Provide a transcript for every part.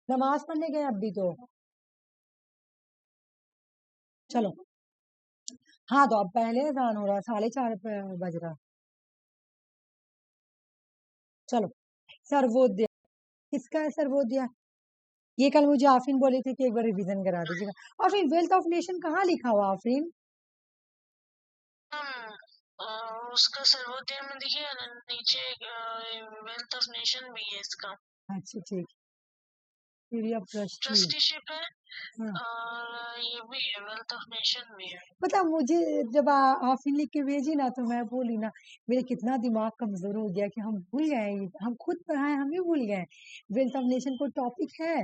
नमाज पढ़ने गए अभी तो। चलो हाँ, तो अब पहले अजान हो रहा, 4:30 बज रहा। चलो, सर्वोदय किसका है? सर्वोदय ये कल मुझे आफरीन बोली थी कि एक बार रिवीजन करा दीजिएगा। आफरीन, वेल्थ ऑफ नेशन कहाँ लिखा हुआ आफरीन? उसका सर्वोदय में देखिए नीचे वेल्थ ऑफ नेशन भी है इसका। अच्छा ठीक, थ्योरी ऑफ ट्रस्टी। ट्रस्टीशिप है हाँ, और ये भी है, वेल्थ ऑफ नेशन भी है। पता मुझे जब आफरीन लिख के भेजी ना तो मैं बोली ना, मेरे कितना दिमाग कमजोर हो गया कि हम भूल गए, हम खुद पढ़ाए हम ही भूल गए। वेल्थ ऑफ नेशन को टॉपिक है,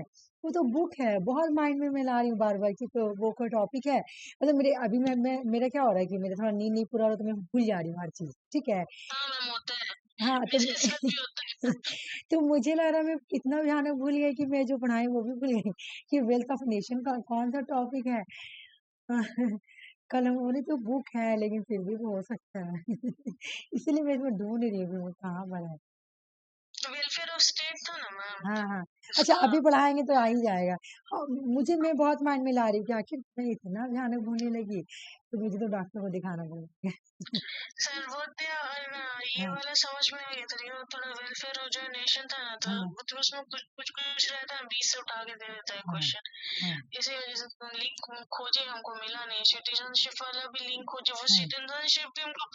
वो तो बुक है, बहुत माइंड में मैं ला रही हूँ बार बार कि तो वो कोई टॉपिक है। मतलब मेरे अभी मैं मेरा क्या हो रहा है कि मेरा थोड़ा नींद नहीं पूरा हो रहा तो मैं भूल जा रही हूँ हर चीज, ठीक है। हाँ मैम होता है, हाँ तो मेरे साथ भी होता है। तो मुझे लग रहा है मैं इतना भयानक भूल गई कि मैं जो पढ़ाई वो भी भूल गई कि वेल्थ ऑफ नेशन का कौन सा टॉपिक है। कल हम बोले तो बुक है लेकिन फिर भी वो हो सकता है। इसीलिए मैं इसमें ढूंढ रही हूँ कि वो कहाँ पर है। वेलफेयर ऑफ स्टेट था ना मैम हाँ हाँ, अच्छा इसका। अभी पढ़ाएंगे तो आ ही जाएगा। हाँ, मैं बहुत माइंड में ला रही हूँ कि आखिर मैं इतना भयानक भूलने लगी तो मुझे तो डॉक्टर को दिखाना पड़ेगा। सर्वोदय और ये हाँ वाला समझ में आ गया था, लेकिन वो थोड़ा वेलफेयर और जो नेशन था ना, तो हाँ मतलब उसमें कुछ रहता है, 20 से उठा के दे देता है हाँ क्वेश्चन। हाँ इसी वजह से लिंक खोजे, हमको मिला नहीं। सिटीजनशिप वाला भी लिंक खोजे, वो हाँ सिटीजनशिप भी हमको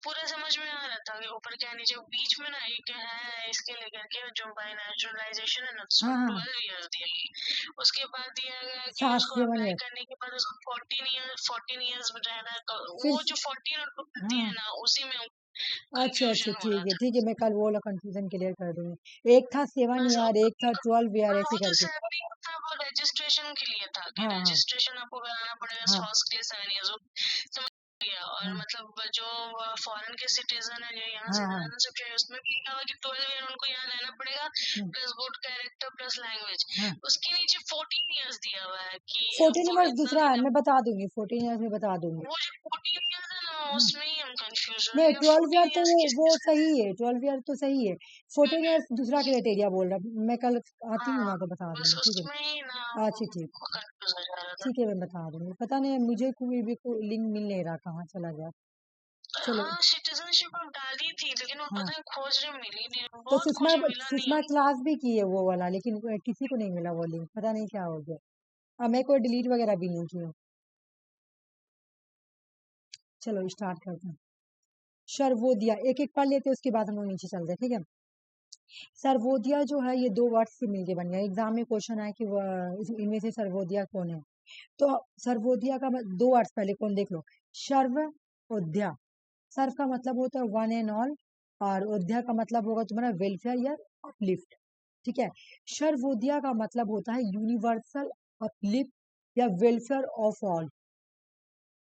पूरा समझ में आ रहा था कि ऊपर क्या नीचे, बीच में ना एक है इसके लेकर के जो बाय नेचुरलाइजेशन है ना, उसमें हाँ हाँ 12 ईयर्स दिया गया। उसके बाद दिया गया कि सात उसको 7 ईयर अप्लाई करने के बाद उसको 14 ईयर्स में रहना है। फिर वो जो 14 और दिया हाँ। है ना, उसी में अच्छा अच्छा कंफ्यूजन हो रहा था। ठीक है, मैं कल वो वाला कंफ्यूजन क्लियर कर दूंगी। एक था 7 ईयर, एक था 12 ईयर, हाँ, वो ऐसे जो करके। 7 था वो रजिस्ट्रेशन के लिए था कि हाँ हाँ रजिस्ट्रेशन आपको कराना पड़ेगा हाँ स्पाउस के लिए 7 ईयर्स। समझ गया। और हाँ मतलब जो फॉरेन के सिटीजन है जो यहाँ हाँ हाँ सिटीजनशिप चाहिए, उसमें भी लिखा हुआ कि 12 ईयर उनको यहाँ रहना पड़ेगा, hmm, plus good character plus language. हाँ। उसके नीचे 14 ईयर्स दिया हुआ है कि 14 ईयर्स इतना दूसरा है, देना। मैं बता दूंगी, 14 ईयर्स में बता दूंगी। वो जो 14 ईयर्स है ना, हम्म, उसमें ही हम कंफ्यूज हो नहीं रहे हैं। 12 ईयर 14 तो ईयर्स वो किस सही है, 12 ईयर तो सही है। 14 ईयर्स दूसरा क्राइटेरिया बोल रहा, मैं कल आती हूँ हाँ, ना तो बता बस दूंगी, ठीक उसमें ही ना है। अच्छा ठीक, कंफ्यूज हो जा रहा था। ठीक है मैं बता दूंगी। पता नहीं मुझे कोई भी कोई लिंक मिल नहीं रहा, कहाँ चला गया। चलो हाँ, सिटीजनशिप अब डाली थी, लेकिन वो हाँ, पता नहीं खोज रहे मिली नहीं, तो बहुत सुषमा खोजे मिला नहीं सुषमा हमको। क्लास भी की है वो वाला, लेकिन किसी को नहीं मिला वो लिंक, पता नहीं क्या हो गया। अब मैं कोई डिलीट वगैरह भी नहीं की हूँ। चलो स्टार्ट करते हैं। सर्वोदया एक एक पढ़ लेते हैं, उसके बाद हम लोग नीचे चलते हैं, ठीक है। सर्वोदया जो है ये दो वर्ड से मिलके बन गया। एग्जाम में क्वेश्चन आया कि इनमें से सर्वोदया कौन है। तो सर्वोदया का दो वर्ड पहले कौन देख लो। सर्वोदया, सर्व का मतलब होता है वन एंड ऑल, और उद्या का मतलब होगा तुम्हारा वेलफेयर या अपलिफ्ट, ठीक है। सर्वोदया का मतलब होता है यूनिवर्सल अपलिफ्ट या welfare of all.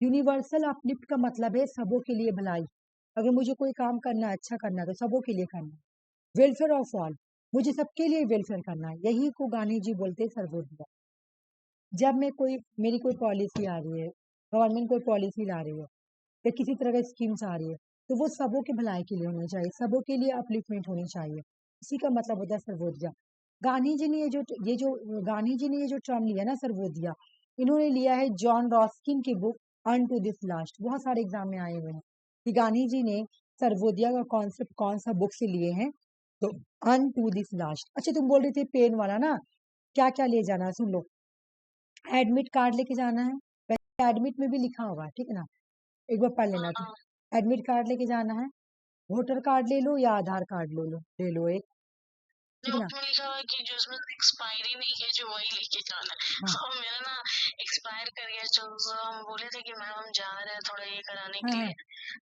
Universal uplift का मतलब है सबों के लिए भलाई। अगर मुझे कोई काम करना है, अच्छा करना है, तो सबों के लिए करना है। वेलफेयर ऑफ ऑल, मुझे सबके लिए वेलफेयर करना है, यही को गांधी जी बोलते हैं सर्वोदया। जब मैं कोई मेरी कोई पॉलिसी आ रही है, गवर्नमेंट कोई पॉलिसी ला रही है या किसी तरह की स्कीम्स आ रही है, तो वो सबों के भलाई के लिए होनी चाहिए, सबों के लिए अपलिफ्टमेंट होनी चाहिए। इसी का मतलब होता है सर्वोदया। गांधी जी ने ये जो गांधी जी ने ये जो टर्म लिया ना सर्वोदया, इन्होंने लिया है जॉन रॉस्किन की book unto this last. बहुत सारे एग्जाम में आए हुए हैं कि गांधी जी ने सर्वोदया का कॉन्सेप्ट कौन सा बुक से लिए हैं, तो अर्न टू दिस लास्ट। अच्छा तुम बोल रहे थे पेन वाला ना, क्या क्या ले जाना है सुन लो। एडमिट कार्ड लेके जाना है, वैसे एडमिट में भी लिखा होगा, ठीक है ना, एक बार पढ़ लेना तुम। हाँ, एडमिट कार्ड लेके जाना है, वोटर कार्ड ले लो या आधार कार्ड ले लो एक, जो ठीक है ना। उसमें लिखा हुआ है कि जो उसमें एक्सपायरी नहीं है जो वही लेके जाना है। हाँ और मेरा ना एक्सपायर कर गया, तो हम बोले थे कि मैम हम जा रहे हैं थोड़ा ये कराने हाँ के हाँ, लिए।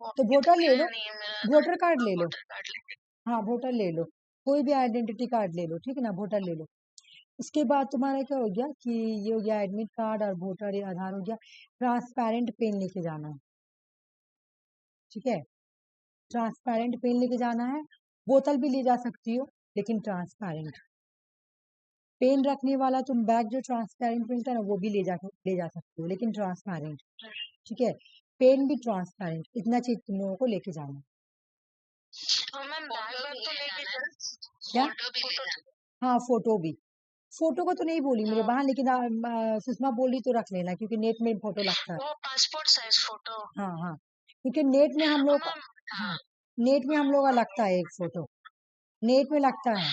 वो तो अभी वोटर तक ले गया लो, नहीं है मेरा। वोटर कार्ड ले लो। वोटर कार्ड लेके। हाँ वोटर ले लो, कोई भी आइडेंटिटी कार्ड ले लो, ठीक है ना, वोटर ले लो। उसके बाद तुम्हारा क्या हो गया कि ये हो गया एडमिट कार्ड और वोटर ये आधार हो गया। ट्रांसपेरेंट पेन लेके जाना है, ठीक है, ट्रांसपेरेंट पेन लेके जाना है। बोतल भी ले जा सकती हो लेकिन ट्रांसपेरेंट। पेन रखने वाला तुम बैग जो ट्रांसपेरेंट मिलता है ना, वो भी ले जा सकते हो लेकिन ट्रांसपेरेंट, ठीक है। पेन भी ट्रांसपेरेंट, इतना चीज तुम लोगों को लेके जाना है। और मैम बैग बैग तो लेके क्या? फोटो भी लेना है। हाँ फोटो भी, फोटो को तो नहीं बोली मेरे हाँ, बहन, लेकिन सुषमा बोली तो रख लेना, क्योंकि नेट में फोटो लगता है। वो पासपोर्ट साइज फोटो। हाँ हाँ, क्योंकि नेट में हम और लोग, मैम, हाँ, हाँ, नेट में हम लोग का लगता है एक फोटो, नेट में लगता है।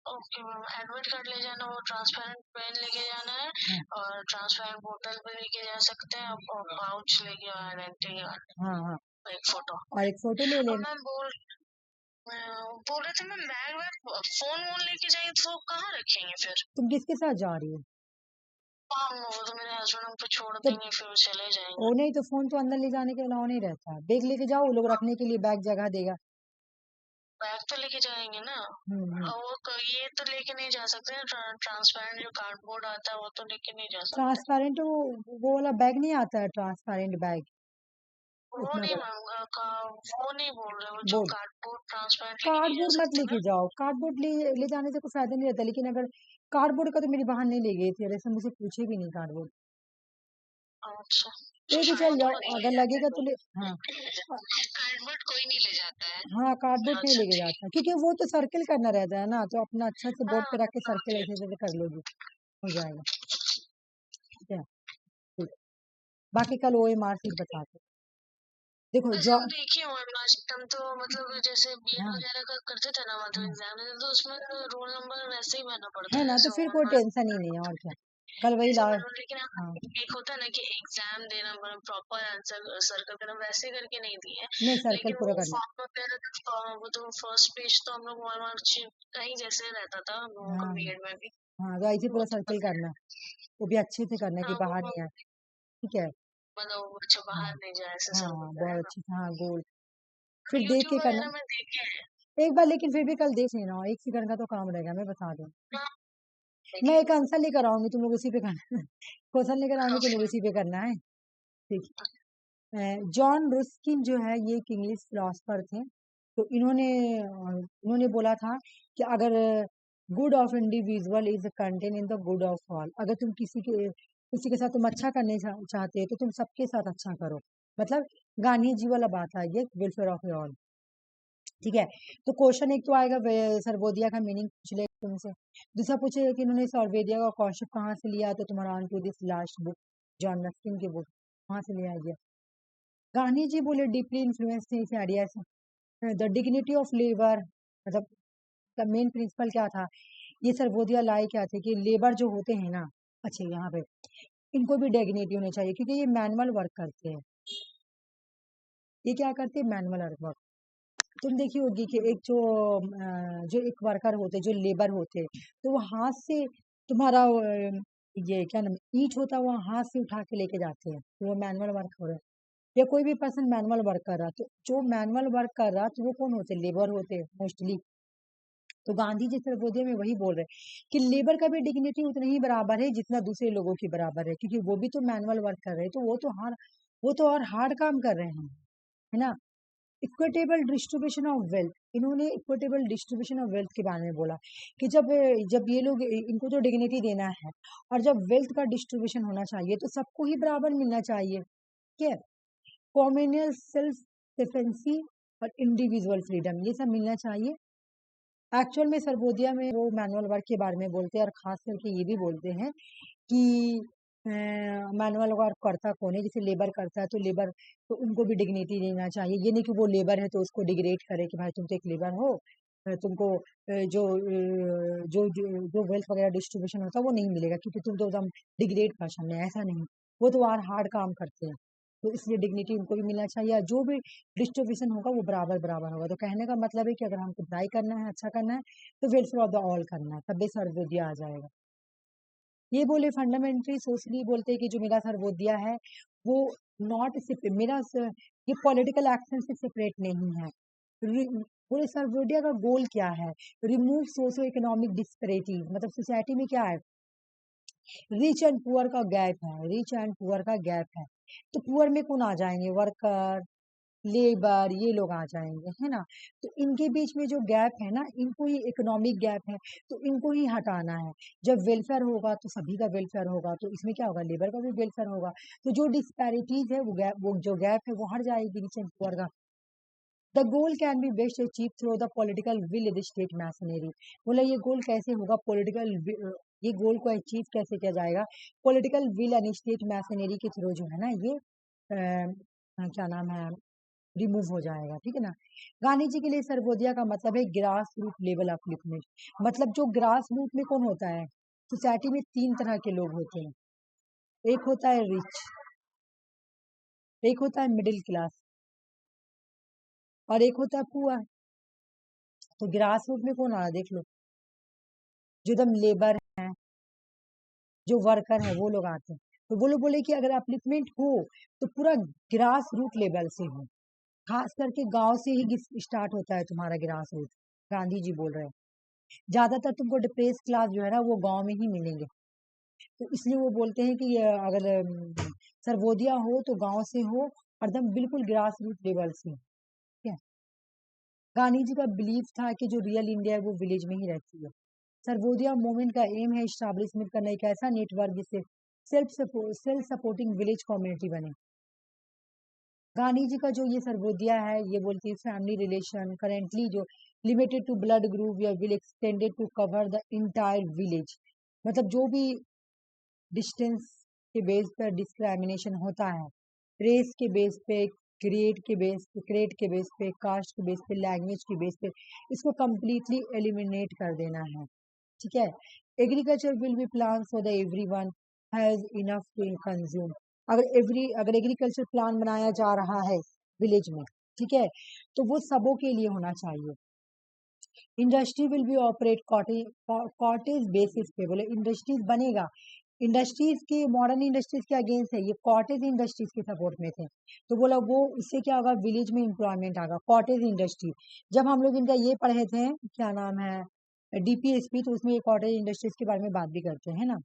ओके मैम, एडमिट कार्ड ले जाना, वो ट्रांसपेरेंट पेन लेके जाना है, हाँ और ट्रांसपेरेंट बोतल भी लेके जा सकते हैं आप, और पाउच लेके आइडेंटिटी कार्ड, हाँ हाँ, एक फोटो। और एक फोटो ले और लेना। मैम बोल रहे थे मैम, बैग वैग फोन वोन लेके जाइए तो कहाँ रखेंगे फिर? तुम किसके साथ जा रही हो? हाँ, वो तो मेरे हस्बैंड हमको छोड़ तो देंगे, फिर वो चले ओ जाएंगे। नहीं, तो फोन तो अंदर ले जाने के अलावा नहीं रहता है, बैग लेके जाओ, वो लोग रखने के लिए बैग जगह देगा। बैग तो लेके जाएंगे ना। हम्म। और वो ये तो लेके नहीं जा सकते हैं, ट्रांसपेरेंट जो कार्डबोर्ड आता है वो तो लेके नहीं जा सकते। ट्रांसपेरेंट वो वाला बैग नहीं आता है, ट्रांसपेरेंट बैग वो इतना नहीं बड़ा। मैम, वो नहीं बोल रहे, वो जो बोर्ड, कार्डबोर्ड ट्रांसपेरेंट लेके नहीं जा कार्डबोर्ड मत सकते लेके मैम। जाओ, कार्डबोर्ड ले जाने से कोई फायदा नहीं रहता, लेकिन अगर कार्डबोर्ड का तो मेरी बहन नहीं ले गई थी, अरे मुझे पूछे भी नहीं कार्डबोर्ड। अच्छा, लेके वो चल तो जाओ, नहीं ले अगर जाते लगेगा तो ले। हाँ कोई, कार्डबोर्ड कोई नहीं ले जाता है। हाँ, कार्डबोर्ड नहीं अच्छा लेके ठीक। जाता, क्योंकि वो तो सर्किल करना रहता है ना, तो अपना अच्छा से बोर्ड हाँ, पे रख के सर्किल ओके। ऐसे ऐसे कर लोगी, हो जाएगा। ठीक है, ठीक। बाकी कल OMR सीट बताते, देखो वैसे जो। हम देखे हुए हैं लास्ट टाइम तो, मतलब जैसे बीएड हाँ वगैरह का करते थे ना, मतलब हाँ, एग्जाम देते तो उसमें तो रोल नंबर वैसे ही भरना है पड़ता है ना, तो जैसे फिर कोई OMR। टेंशन ही नहीं है, और क्या। कल वही जैसे ला। मतलब, लेकिन हाँ, हाँ, एक होता है ना कि एग्जाम देना, मतलब प्रॉपर आंसर सर्कल करना, वैसे करके नहीं दिए। नहीं सर्कल लेकिन पूरा वो करना। फॉर्म वगैरह वो तो फर्स्ट पेज तो हम लोग OMR का ही जैसे रहता था हम लोगों का हाँ बीएड में भी। हाँ, तो ऐसे वो पूरा तो सर्किल करना, वो भी अच्छे से करना कि हाँ, बाहर वो नहीं आए। ठीक है। मतलब वो अच्छा हाँ बाहर नहीं जाए, ऐसे सब हाँ, होता है बहुत ना। अच्छे से, हाँ गोल। फिर देख यूट्यूब के करना वगैरह में देखे हैं। एक बार, लेकिन फिर भी कल देख लेना, 1 सेकंड का तो काम रहेगा, मैं बता दूँ। हाँ, मैं देखेंगे। एक आंसर लेकर आऊंगी, तुम लोग उसी पे करना। क्वेश्चन लेकर आऊंगी, तुम लोग ओके। उसी पे करना है। ठीक है। जॉन रुस्किन जो है, ये एक इंग्लिश फिलोसफर थे, तो इन्होंने बोला था कि अगर good of individual is contain in the good of all, अगर तुम किसी के साथ तुम अच्छा करने चाहते हो, तो तुम सबके साथ अच्छा करो, मतलब गांधी जी वाला बात है ये, वेलफेयर ऑफ ऑल। ठीक है। तो क्वेश्चन एक तो आएगा, सर्वोदया का मीनिंग पूछ ले तुमसे। दूसरा पूछेगा कि इन्होंने सर्वोदया का कॉन्सेप्ट कहाँ से लिया, तो तुम्हारा unto this last book, John Ruskin की बुक, वहां से लिया गया। गांधी जी बोले डीपली इन्फ्लुएंस थे इस आइडिया से, द डिग्निटी ऑफ लेबर, मतलब का मेन प्रिंसिपल क्या था, ये सर्वोदया लाए क्या थे कि लेबर जो होते हैं ना, अच्छा यहाँ पे, इनको भी डिग्निटी होनी चाहिए, क्योंकि ये मैनुअल वर्क करते हैं। ये क्या करते हैं, मैनुअल वर्क। तुम देखी होगी कि एक जो एक वर्कर होते, जो लेबर होते, तो वो हाथ से तुम्हारा ये क्या नाम, ईंट होता है, वो हाथ से उठा के लेके जाते हैं, तो वो मैनुअल वर्क हो रहा है। या कोई भी पर्सन मैनुअल वर्क कर रहा, तो जो मैनुअल वर्क कर रहा, तो वो कौन होते, लेबर होते मोस्टली। तो गांधी जी सर्वोदय में वही बोल रहे कि लेबर का भी डिग्निटी उतना ही बराबर है जितना दूसरे लोगों की बराबर है, क्योंकि वो भी तो मैनुअल वर्क कर रहे हैं, तो वो तो और हार्ड काम कर रहे हैं, है ना। इक्विटेबल डिस्ट्रीब्यूशन ऑफ वेल्थ, इन्होंने इक्विटेबल डिस्ट्रीब्यूशन ऑफ वेल्थ के बारे में बोला कि जब ये लोग, इनको तो डिग्निटी देना है, और जब वेल्थ का डिस्ट्रीब्यूशन होना चाहिए, तो सबको ही बराबर मिलना चाहिए। ठीक है। कॉम्युनल सेल्फ डिफेंसी और इंडिविजुअल फ्रीडम, ये सब मिलना चाहिए। एक्चुअल में सर्वोदया में वो मैनुअल वर्क के बारे में बोलते हैं, और खास करके ये भी बोलते हैं कि मैनुअल वर्क करता कौन है, जैसे लेबर करता है, तो लेबर, तो उनको भी डिग्निटी देना चाहिए। ये नहीं कि वो लेबर है तो उसको डिग्रेड करे कि भाई तुम तो एक लेबर हो, तुमको जो वेल्थ वगैरह डिस्ट्रीब्यूशन होता है वो नहीं मिलेगा, क्योंकि तुम तो एकदम डिग्रेड पर्सन है, ऐसा नहीं। वो तो और हार्ड काम करते हैं, तो इसलिए डिग्निटी उनको भी मिलना चाहिए, और जो भी डिस्ट्रीब्यूशन होगा वो बराबर बराबर होगा। तो कहने का मतलब है कि अगर हमको बुराई करना है, अच्छा करना है, तो वेलफेयर ऑफ द ऑल करना है, तब भी सर्वोदय आ जाएगा। ये बोले फंडामेंटली सोशली, बोलते हैं कि जो मेरा सर्वोदया है, वो नॉट ये पॉलिटिकल एक्शन से सेपरेट नहीं है। बोले सर्वोदया का गोल क्या है, रिमूव सोशो इकोनॉमिक डिस्पैरिटी, मतलब सोसाइटी में क्या है, रिच एंड पुअर का गैप है, रिच एंड पुअर का गैप है। तो पुअर में कौन आ जाएंगे, वर्कर, लेबर, ये लोग आ जाएंगे, है ना। तो इनके बीच में जो गैप है ना, इनको ही इकोनॉमिक गैप है, तो इनको ही हटाना है। जब वेलफेयर होगा तो सभी का वेलफेयर होगा, तो इसमें क्या होगा, लेबर का भी वेलफेयर होगा, तो जो डिस्पैरिटीज है, वो जो गैप है वो हट जाएगी, रिच एंड पुअर का। The goal can be best achieve through the political will the state masonry. बोला ये गोल कैसे होगा, पॉलिटिकल ये गोल को अचीव कैसे किया जाएगा, political will and state masonry के थ्रू जो है ना ये क्या नाम है रिमूव हो जाएगा, ठीक है ना। गांधी जी के लिए सर्वोदया का मतलब है ग्रास रूट लेवल अपलिफ्टमेंट। मतलब जो ग्रास रूट में कौन होता है, सोसाइटी में 3 तरह के लोग होते हैं, एक होता है रिच, एक होता है मिडिल क्लास और एक होता है पुअर। तो ग्रास रूट में कौन आ रहा है देख लो, जो एकदम लेबर है, जो वर्कर है, वो लोग आते हैं। तो वो लोग बोले कि अगर अपलिफ्टमेंट हो तो पूरा ग्रास रूट लेवल से हो, खास करके गांव से ही स्टार्ट होता है तुम्हारा ग्रास रूट। गांधी जी बोल रहे हैं ज्यादातर तुमको डिप्रेस क्लास जो है ना वो गांव में ही मिलेंगे, तो इसलिए वो बोलते हैं कि अगर सर्वोदया हो तो गांव से हो और एकदम बिल्कुल ग्रास रूट लेवल से, ठीक है। गांधी जी का बिलीव था कि जो रियल इंडिया है वो विलेज में ही रहती है। सर्वोदया मूवमेंट का एम है इस्टेब्लिशमेंट करना एक ऐसा नेटवर्क जिससे सेल्फ सपोर्टिंग विलेज कम्युनिटी बने। गांधी जी का जो ये सर्वोदया है ये बोलती है फैमिली रिलेशन करेंटली जो लिमिटेड टू ब्लड ग्रुप या will extended to cover the entire village. मतलब जो भी डिस्टेंस के बेस पर डिस्क्रिमिनेशन होता है, रेस के बेस पे, क्रेड के बेस पे, कास्ट के बेस पे, लैंग्वेज के बेस पे, इसको कम्प्लीटली एलिमिनेट कर देना है, ठीक है। Agriculture will be plan for the everyone has enough to consume. अगर एग्रीकल्चर प्लान बनाया जा रहा है विलेज में, ठीक है, तो वो सबों के लिए होना चाहिए। Industry will be operate cottage basis पे। बोले इंडस्ट्रीज बनेगा, इंडस्ट्रीज के मॉडर्न इंडस्ट्रीज के अगेंस्ट है, ये कॉटेज इंडस्ट्रीज के सपोर्ट में थे। तो बोला वो इससे क्या होगा, विलेज में एम्प्लॉयमेंट आएगा, कॉटेज इंडस्ट्री। जब हम लोग इनका ये पढ़े थे क्या नाम है डीपीएसपी, तो उसमें ये कॉटेज इंडस्ट्रीज के बारे में बात भी करते हैं ना।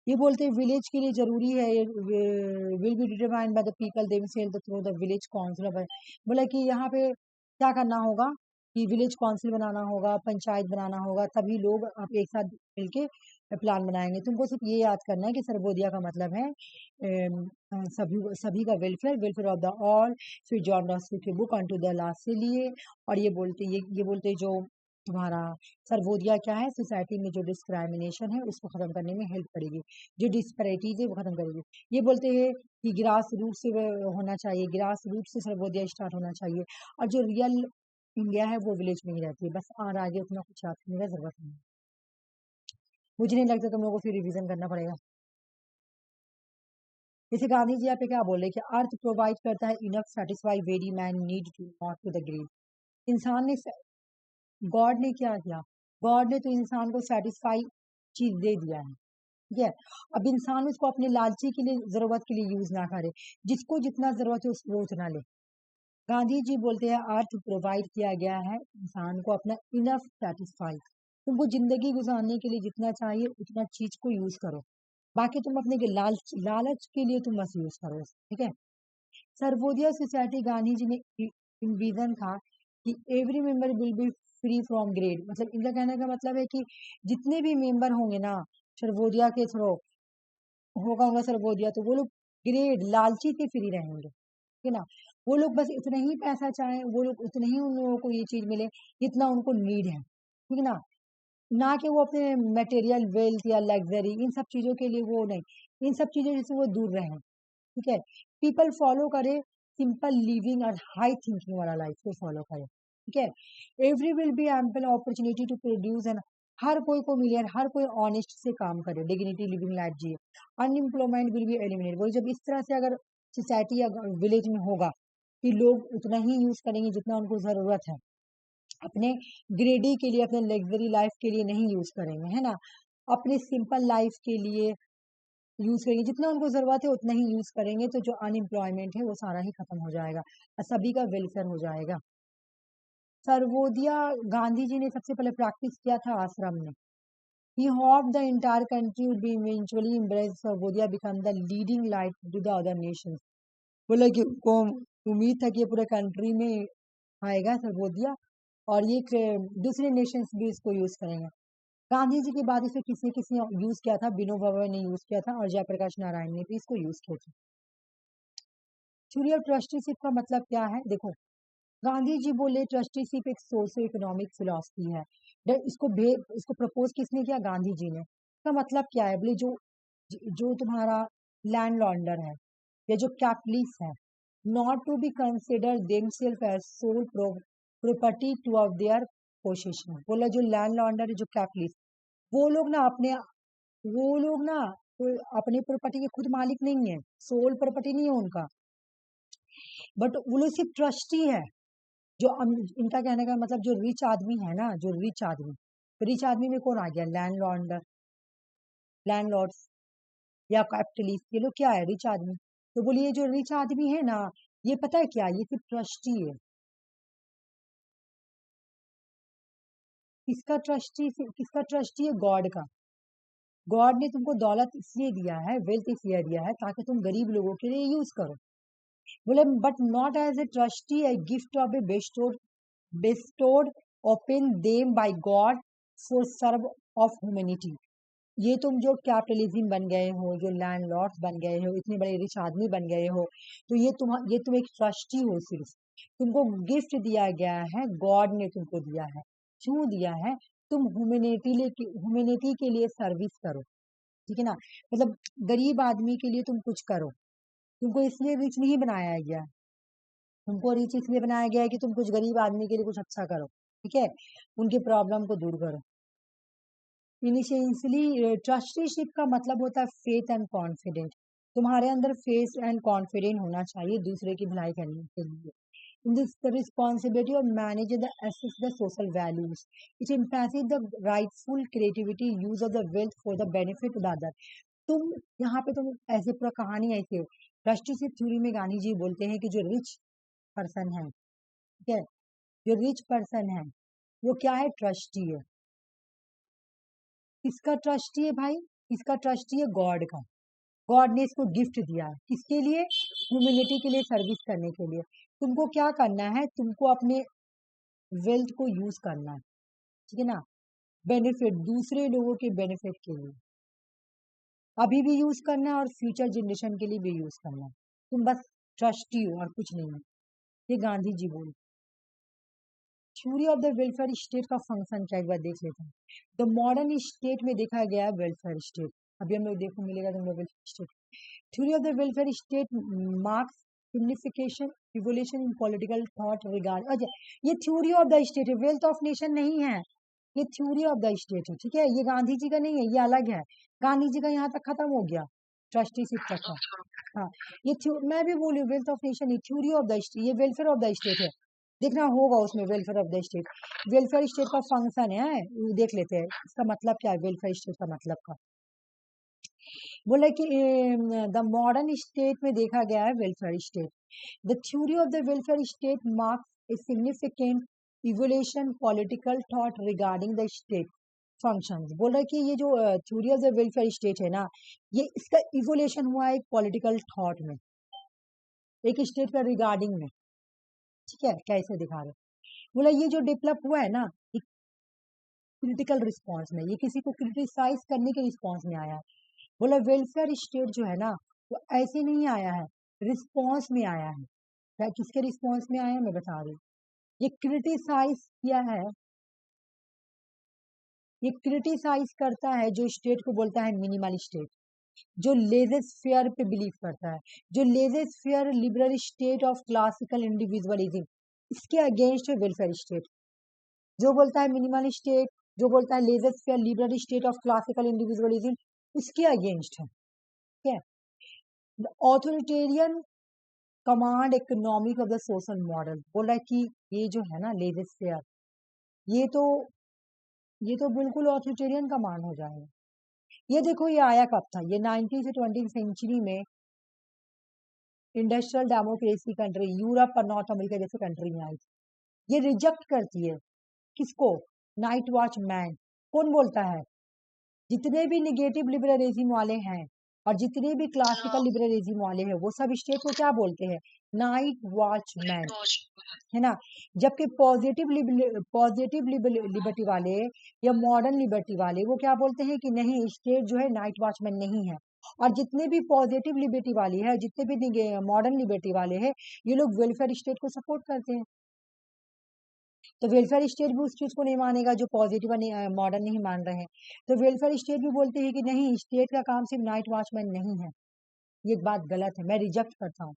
ये बोलते हैं विलेज के लिए जरूरी है will be determined by the people themselves through the village council. बोला कि यहाँ पे क्या करना होगा कि विलेज काउंसिल बनाना होगा, पंचायत बनाना होगा, तभी लोग आप एक साथ मिलके प्लान बनाएंगे। तुमको सिर्फ ये याद करना है कि सर्वोदया का मतलब है सभी सभी का welfare, welfare of the all. फिर जॉन रॉस्को की book unto the last से लिए, और ये बोलते जो तुम्हारा सर्वोदया क्या है, सोसाइटी में जो डिस्क्रिमिनेशन है उसको खत्म करने में हेल्प करेगी, जो डिस्पैरिटीज है वो खत्म करेगी। ये बोलते हैं कि ग्रास रूट से होना चाहिए, ग्रास रूट से सर्वोदया स्टार्ट होना चाहिए, और जो रियल इंडिया है वो विलेज में ही रहती है। बस और आगे उतना कुछ याद करने का जरूरत नहीं है। मुझे नहीं लगता तुम लोगों को फिर रिविजन करना पड़ेगा। जैसे गांधी जी यहाँ पे क्या बोल रहे कि अर्थ प्रोवाइड करता है enough satisfy very man need to not to the greed. इंसान ने गॉड ने क्या किया, गॉड ने तो इंसान को सेटिस्फाई चीज दे दिया है, ठीक है। अब इंसान उसको अपने लालची के लिए, जरूरत के लिए यूज ना करे, जिसको जितना जरूरत है उसको उतना ले। गांधी जी बोलते हैं अर्थ प्रोवाइड किया गया है इंसान को अपना इनफ सेटिस्फाई। तुमको जिंदगी गुजारने के लिए जितना चाहिए उतना चीज को यूज करो, बाकी तुम अपने के लालच के लिए तुम बस यूज करो, ठीक है। सर्वोदया सोसाइटी गांधी जी ने विजन था कि every member will be free from grade. मतलब इनका कहने का मतलब है कि जितने भी मेंबर होंगे ना सर्वोदया के थ्रू होगा सर्वोदया, तो वो लोग ग्रेड लालची के फ्री रहेंगे, ठीक है ना। वो लोग बस इतना ही पैसा चाहें, वो लोग उतने ही उन लोगों को ये चीज मिले जितना उनको नीड है, ठीक है ना। ना कि वो अपने मटेरियल वेल्थ या लग्जरी इन सब चीजों के लिए वो नहीं, इन सब चीजों से वो दूर रहे, ठीक है। पीपल फॉलो करे सिंपल लिविंग और हाई थिंकिंग वाला लाइफ को फॉलो करे, ठीक है। Every will be ample opportunity to produce and हर कोई को मिले, हर कोई ऑनेस्ट से काम करे, डिग्निटी लिविंग लाइफ जिए। Unemployment will be eliminate. वही जब इस तरह से अगर सोसाइटी या विलेज में होगा कि लोग उतना ही यूज करेंगे जितना उनको जरूरत है, अपने ग्रेडी के लिए, अपने लग्जरी लाइफ के लिए नहीं यूज करेंगे, है ना, अपने सिंपल लाइफ के लिए यूज करेंगे, जितना उनको जरूरत है उतना ही यूज करेंगे, तो जो अनएम्प्लॉयमेंट है वो सारा ही खत्म हो जाएगा और सभी का वेलफेयर हो जाएगा। सर्वोदया गांधी जी ने सबसे पहले प्रैक्टिस किया था आश्रम में। He hope the entire country would be eventually embrace Sarvodaya become the leading light to the other nations. बोला कि उनको उम्मीद था कि ये पूरे कंट्री में आएगा सर्वोदया और ये दूसरे नेशंस भी इसको यूज करेंगे। गांधी जी के बाद इसे किसी किसी यूज किया था, विनोबा भावे ने यूज किया था और जयप्रकाश नारायण ने भी इसको यूज किया था। थ्योरी ऑफ ट्रस्टीशिप का मतलब क्या है, देखो गांधी जी बोले ट्रस्टीशिप एक सोशो इकोनॉमिक फिलॉसफी है। इसको प्रपोज किसने किया? गांधी जी ने। इसका मतलब क्या है? बोले जो जो तुम्हारा लैंड लॉन्डर है या जो कैपिटलिस्ट है, not to be consider themselves as sole property to of their possession. बोला जो लैंड लॉन्डर है, जो कैपिटलिस्ट, वो लोग ना अपने वो लोग ना तो अपने प्रॉपर्टी के खुद मालिक नहीं है, सोल प्रॉपर्टी नहीं है उनका, बट वो लोग सिर्फ ट्रस्टी है। जो इनका कहने का मतलब जो रिच आदमी है ना, जो रिच आदमी में कौन आ गया? लैंडलॉर्ड्स या कैपिटलिस्ट, ये लोग क्या है? रिच आदमी। तो बोलिए जो रिच आदमी है ना, ये पता है क्या? ये सिर्फ ट्रस्टी है। किसका ट्रस्टी है? गॉड का। गॉड ने तुमको दौलत इसलिए दिया है, वेल्थ इसलिए दिया है ताकि तुम गरीब लोगों के लिए यूज करो। बोले but not as a trustee, a gift of a bestowed upon them by God for serve of humanity। ये तुम जो कैपिटलिज्म बन गए हो, जो लैंडलॉर्ड्स बन गए हो, इतने बड़े रिच आदमी बन गए हो, तो ये तुम एक ट्रस्टी हो। सिर्फ तुमको गिफ्ट दिया गया है, गॉड ने तुमको दिया है। क्यों दिया है? तुम ह्यूमैनिटी के लिए सर्विस करो, ठीक है ना। मतलब गरीब आदमी के लिए तुम कुछ करो। तुमको इसलिए रिच नहीं बनाया गया, तुमको रिच इसलिए बनाया गया है कि तुम कुछ गरीब आदमी के लिए कुछ अच्छा करो, ठीक है, उनके प्रॉब्लम को दूर करो। इनिशियली ट्रस्टीशिप का मतलब होता है फेथ एंड कॉन्फिडेंट। तुम्हारे अंदर फेथ एंड कॉन्फिडेंट होना चाहिए दूसरे की भलाई करने के लिए। In this, the responsibility of managing the assets, the social values, it emphasizes the rightful creativity use of the wealth for the benefit of the other। तुम यहाँ पे तुम ऐसे पूरा कहानी ऐसे ट्रस्टीशिप थ्योरी में गांधी जी बोलते हैं कि जो रिच पर्सन है, ठीक है, जो रिच पर्सन है वो क्या है? ट्रस्टी है। किसका ट्रस्टी है भाई? इसका ट्रस्टी है गॉड का। गॉड ने इसको गिफ्ट दिया है, किसके लिए? ह्यूमैनिटी के लिए, सर्विस करने के लिए। तुमको क्या करना है? तुमको अपने वेल्थ को यूज करना है, ठीक है ना, बेनिफिट, दूसरे लोगों के बेनिफिट के लिए। अभी भी यूज करना है और फ्यूचर जनरेशन के लिए भी यूज करना है। तुम बस ट्रस्टी हो और कुछ नहीं है। ये गांधी जी बोले। Theory of the welfare state का फंक्शन क्या, एक बार देख लेते हैं। द मॉडर्न स्टेट में देखा गया है वेलफेयर स्टेट। अभी हम लोग देखो मिलेगा तुम लोग welfare state. Theory of the welfare state marks signification evolution in political thought regard. अच्छा, ये थ्योरी ऑफ द स्टेट है, वेल्थ ऑफ नेशन नहीं है, ये थ्योरी ऑफ द स्टेट है, ठीक है। ये गांधी जी का नहीं है, ये अलग है। गांधी जी का यहाँ तक खत्म हो गया, ट्रस्टीशिप तक का। हाँ, मैं भी बोली वेल्थ ऑफ नेशन, ये थ्योरी ऑफ द स्टेट, ये वेलफेयर ऑफ द स्टेट है। देखना होगा उसमें welfare of the state. Welfare state का फंक्शन है, देख लेते हैं इसका मतलब क्या है वेलफेयर स्टेट का मतलब का। बोला कि द मॉडर्न स्टेट में देखा गया है welfare state. The theory of the welfare state marks a significant evolution political thought regarding the state functions. बोल रहा है कि ये जो theory of the welfare state है ना, ये इसका इवोल्यूशन हुआ है एक पॉलिटिकल थॉट में, एक स्टेट का रिगार्डिंग में, ठीक है। कैसे दिखा रहे? बोला ये जो डेवलप हुआ है ना, क्रिटिकल रिस्पॉन्स में, ये किसी को क्रिटिसाइज करने के रिस्पॉन्स में आया है। बोला वेलफेयर स्टेट जो है ना, वो ऐसे नहीं आया है, रिस्पॉन्स में आया है। क्या किसके रिस्पॉन्स में आया है मैं बता रही हूँ। ये क्रिटिसाइज किया है, ये क्रिटिसाइज करता है जो स्टेट को बोलता है मिनिमल स्टेट, जो लेजेस फेयर पे बिलीव करता है, जो laissez fair liberal state of classical individualism, इसके अगेंस्ट है वेलफेयर स्टेट। जो बोलता है मिनिमल स्टेट, जो बोलता है laissez fair liberal state of classical individualism, उसके अगेंस्ट है, ठीक है। The authoritarian command economic of the social model. बोल रहा है कि ये जो है ना लेजेस फेयर, ये तो ये तो बिल्कुल ऑथोरिटेरियन कमांड हो जाएगा। ये देखो ये आया कब था? ये 19 से 20 सेंचुरी में इंडस्ट्रियल डेमोक्रेसी कंट्री, यूरोप और नॉर्थ अमेरिका जैसे कंट्री में आई थी। ये रिजेक्ट करती है किसको? Night watch man. कौन बोलता है? जितने भी निगेटिव लिबरलिज्म वाले हैं और जितने भी क्लासिकल लिबरलिज्म वाले हैं, वो सब स्टेट को क्या बोलते हैं? नाइट वॉच मैन, है ना। जबकि पॉजिटिव लिबर्टी वाले या मॉडर्न लिबर्टी वाले वो क्या बोलते हैं कि नहीं, स्टेट जो है नाइट वॉचमैन नहीं है। और जितने भी पॉजिटिव लिबर्टी वाले हैं, जितने भी मॉडर्न लिबर्टी वाले हैं, ये लोग वेलफेयर स्टेट को सपोर्ट करते हैं। तो वेलफेयर स्टेट भी उस चीज को नहीं मानेगा जो पॉजिटिव मॉडर्न नहीं मान रहे हैं। तो वेलफेयर स्टेट भी बोलते हैं कि नहीं, स्टेट का काम सिर्फ नाइट वॉचमैन नहीं है, ये बात गलत है, मैं रिजेक्ट करता हूँ।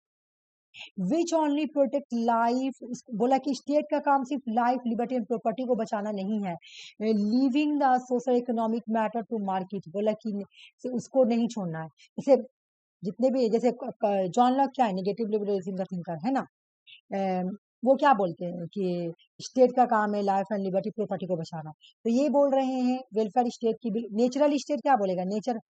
विच ओनली प्रोटेक्ट लाइफ, बोला कि स्टेट का काम सिर्फ लाइफ, लिबर्टी एंड प्रॉपर्टी को बचाना नहीं है, leaving the social economic matter to market, बोला कि उसको नहीं छोड़ना है। जैसे जितने भी, जैसे जॉन लॉक क्या है, नेगेटिव लिबरलिज्म का थिंकर है ना, वो क्या बोलते हैं कि स्टेट का काम है लाइफ एंड लिबर्टी प्रॉपर्टी को बचाना, तो ये बोल रहे हैं वेलफेयर स्टेट की। नेचुरल स्टेट क्या बोलेगा, नेचर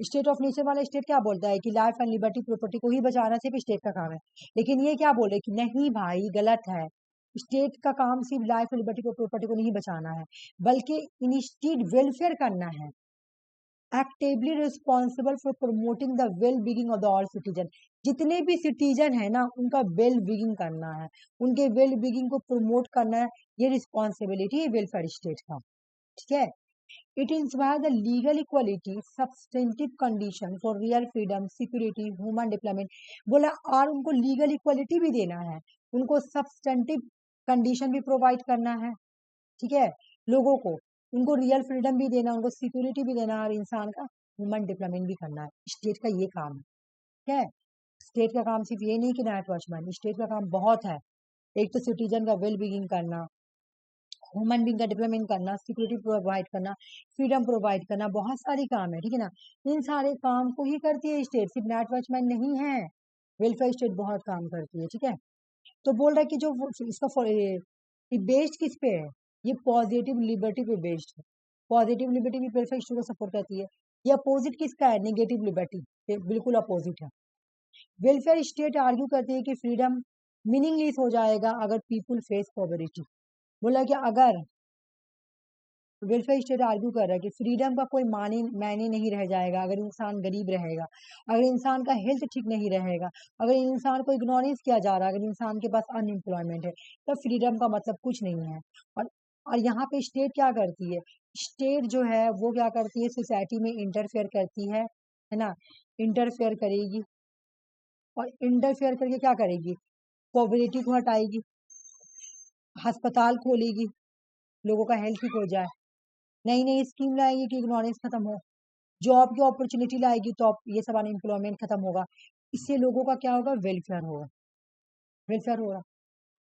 स्टेट ऑफ नेचर वाला स्टेट क्या बोलता है कि लाइफ एंड लिबर्टी प्रॉपर्टी को ही बचाना सिर्फ स्टेट का काम है। लेकिन ये क्या बोल रहे हैं कि नहीं भाई, गलत है, स्टेट का काम सिर्फ लाइफ एंड लिबर्टी को प्रॉपर्टी को नहीं बचाना है, बल्कि इंस्टीड वेलफेयर करना है, actively responsible for promoting the well being of the all citizen. जितने भी सिटीजन है ना, उनका वेल बीइंग करना है, उनके वेल बीइंग को प्रमोट करना है, ये रिस्पॉन्सिबिलिटी है वेलफेयर स्टेट का, ठीक है। It inspire the legal equality, substantive condition for real freedom, security, human development, बोला, और उनको लीगल इक्वालिटी भी देना है, उनको सब्सटेंटिव कंडीशन भी प्रोवाइड करना है, ठीक है, लोगों को, उनको रियल फ्रीडम भी देना, उनको सिक्योरिटी भी देना, और इंसान का ह्यूमन डेवलपमेंट भी करना है। स्टेट का ये काम है, ठीक है। स्टेट का काम सिर्फ ये नहीं कि नाइट वॉचमैन, स्टेट का काम बहुत है। एक तो सिटीजन का वेल बीइंग करना, ह्यूमन बीइंग का डेवलपमेंट करना, सिक्योरिटी प्रोवाइड करना, फ्रीडम प्रोवाइड करना, बहुत सारी काम है, ठीक है ना। इन सारे काम को ही करती है स्टेट, सिर्फ नाइट वॉचमैन नहीं है, वेलफेयर स्टेट बहुत काम करती है, ठीक है। तो बोल रहा है कि जो इसका बेस्ड किस पे है, ये पॉजिटिव लिबर्टी पे बेस्ड है। पॉजिटिव लिबर्टी भी वेलफेयर स्टेट को सपोर्ट करती है। ये अपोजिट किसका है, नेगेटिव लिबर्टी, बिल्कुल अपोजिट है। वेलफेयर स्टेट आर्ग्यू करती है कि फ्रीडम मीनिंगलेस हो जाएगा अगर पीपुल फेस पॉवर्टी। बोला कि अगर, वेलफेयर स्टेट आर्ग्यू कर रहा है कि फ्रीडम का कोई मायने नहीं रह जाएगा अगर इंसान गरीब रहेगा, अगर इंसान का हेल्थ ठीक नहीं रहेगा, अगर इंसान को इग्नोरेंस किया जा रहा है, अगर इंसान के पास अनएम्प्लॉयमेंट है, तो फ्रीडम का मतलब कुछ नहीं है। और यहाँ पे स्टेट क्या करती है, स्टेट जो है वो क्या करती है, सोसाइटी में इंटरफेयर करती है ना, इंटरफेयर करेगी, और इंटरफेयर करके क्या करेगी, पॉवर्टी को हटाएगी, अस्पताल खोलेगी, लोगों का हेल्थ ठीक हो जाए, नई नई स्कीम लाएगी कि इग्नोरेंस खत्म हो, जॉब की अपॉर्चुनिटी लाएगी तो ये सब अनएम्प्लॉयमेंट खत्म होगा, इससे लोगों का क्या होगा, वेलफेयर होगा, वेलफेयर होगा,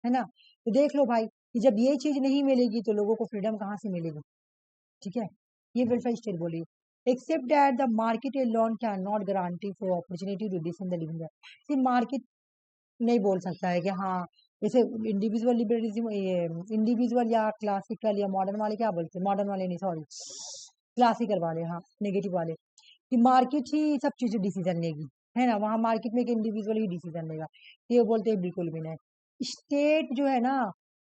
है ना। तो देख लो भाई कि जब ये चीज नहीं मिलेगी तो लोगों को फ्रीडम कहाँ से मिलेगी, ठीक है। ये वेलफेयर स्टेट बोली, accept that the market alone can not guarantee for opportunity to decent the living, सिर्फ मार्केट नहीं बोल सकता है कि हाँ, जैसे इंडिविजुअल लिबरलिज्म, ये इंडिविजुअल या क्लासिकल या मॉडर्न वाले क्या बोलते हैं, मॉडर्न वाले नहीं, सॉरी, क्लासिकल वाले, हाँ, नेगेटिव वाले, कि मार्केट ही सब चीजें डिसीजन लेगी, है ना, वहां मार्केट में एक इंडिविजुअल ही डिसीजन लेगा, ये बोलते हैं बिल्कुल भी नहीं। स्टेट जो है ना,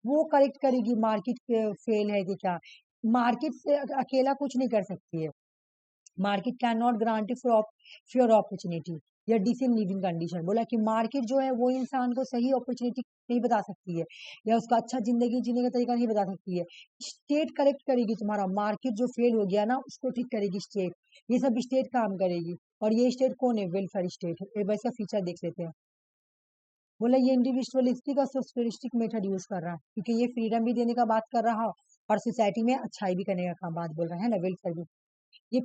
वो करेक्ट करेगी मार्केट फेल है कि क्या, मार्केट से अकेला कुछ नहीं कर सकती है, market can not guarantee for opportunity या डिसेंट लिविंग कंडीशन। बोला कि मार्केट जो है वो इंसान को सही अपॉर्चुनिटी नहीं बता सकती है, या उसका अच्छा जिंदगी जीने का तरीका नहीं बता सकती है। स्टेट करेक्ट करेगी, तुम्हारा मार्केट जो फेल हो गया ना उसको ठीक करेगी स्टेट, ये सब स्टेट काम करेगी। और ये स्टेट कौन है, वेलफेयर स्टेट है। एक वैसा फीचर देख लेते हैं। बोला ये इंडिविजुअलिस्टिक और सोशलिस्टिक मेथड यूज कर रहा है, क्योंकि ये फ्रीडम भी देने का बात कर रहा है और सोसाइटी में अच्छाई भी करने का काम बात बोल रहा है ना, वेलफेयर भी। ये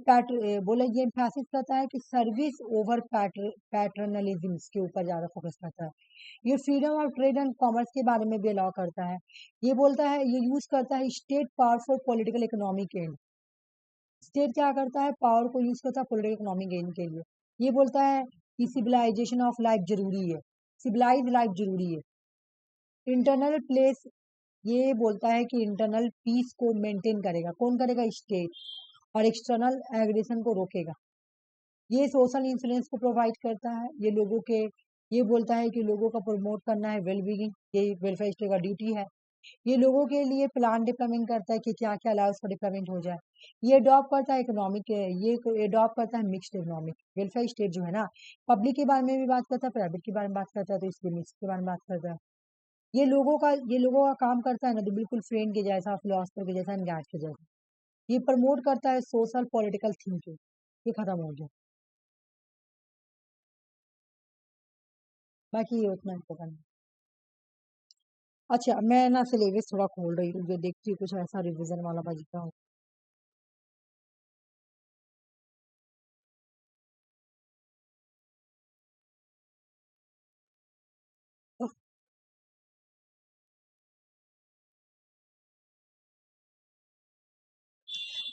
बोला ये एम्फेसिस करता है कि सर्विस ओवर पैटर्नलिज्म के ऊपर ज्यादा फोकस करता है। ये freedom of trade and commerce के बारे में भी अलाउ करता है। ये बोलता है, ये यूज करता है state power for political economic and. State क्या करता है, पावर को यूज करता है पॉलिटिकल इकोनॉमिक गेन के लिए। ये बोलता है कि सिविलाइजेशन ऑफ लाइफ जरूरी है, सिविलाइज लाइफ जरूरी है। इंटरनल प्लेस, ये बोलता है कि इंटरनल पीस को मेंटेन करेगा, कौन करेगा, स्टेट, और एक्सटर्नल एग्रेशन को रोकेगा। ये सोशल इंफ्लुएंस को प्रोवाइड करता है, ये लोगों के, ये बोलता है कि लोगों का प्रमोट करना है वेल बीइंग, ये वेलफेयर स्टेट का ड्यूटी है। ये लोगों के लिए प्लान डेवलपमेंट करता है कि क्या क्या लाए उसका डेवलपमेंट हो जाए। ये अडॉप्ट करता है इकोनॉमिक, ये अडॉप्ट करता है मिक्स्ड इकोनॉमिक। वेलफेयर स्टेट जो है ना, पब्लिक के बारे में भी बात करता है, प्राइवेट के बारे में बात करता है, तो इसलिए मिक्स के बारे में बात करता है। ये लोगों का काम करता है ना, तो बिल्कुल फ्रेंड के जैसा, फिलोसफर के जैसा, गैट के जैसा। ये प्रमोट करता है सोशल पॉलिटिकल थिंकिंग। ये खत्म हो गया, बाकी ये उतना इम्पोर्टेंट अच्छा मैं ना सिलेबस थोड़ा खोल रही हूँ, जो देखती हूँ कुछ ऐसा रिवीजन वाला बजता हो।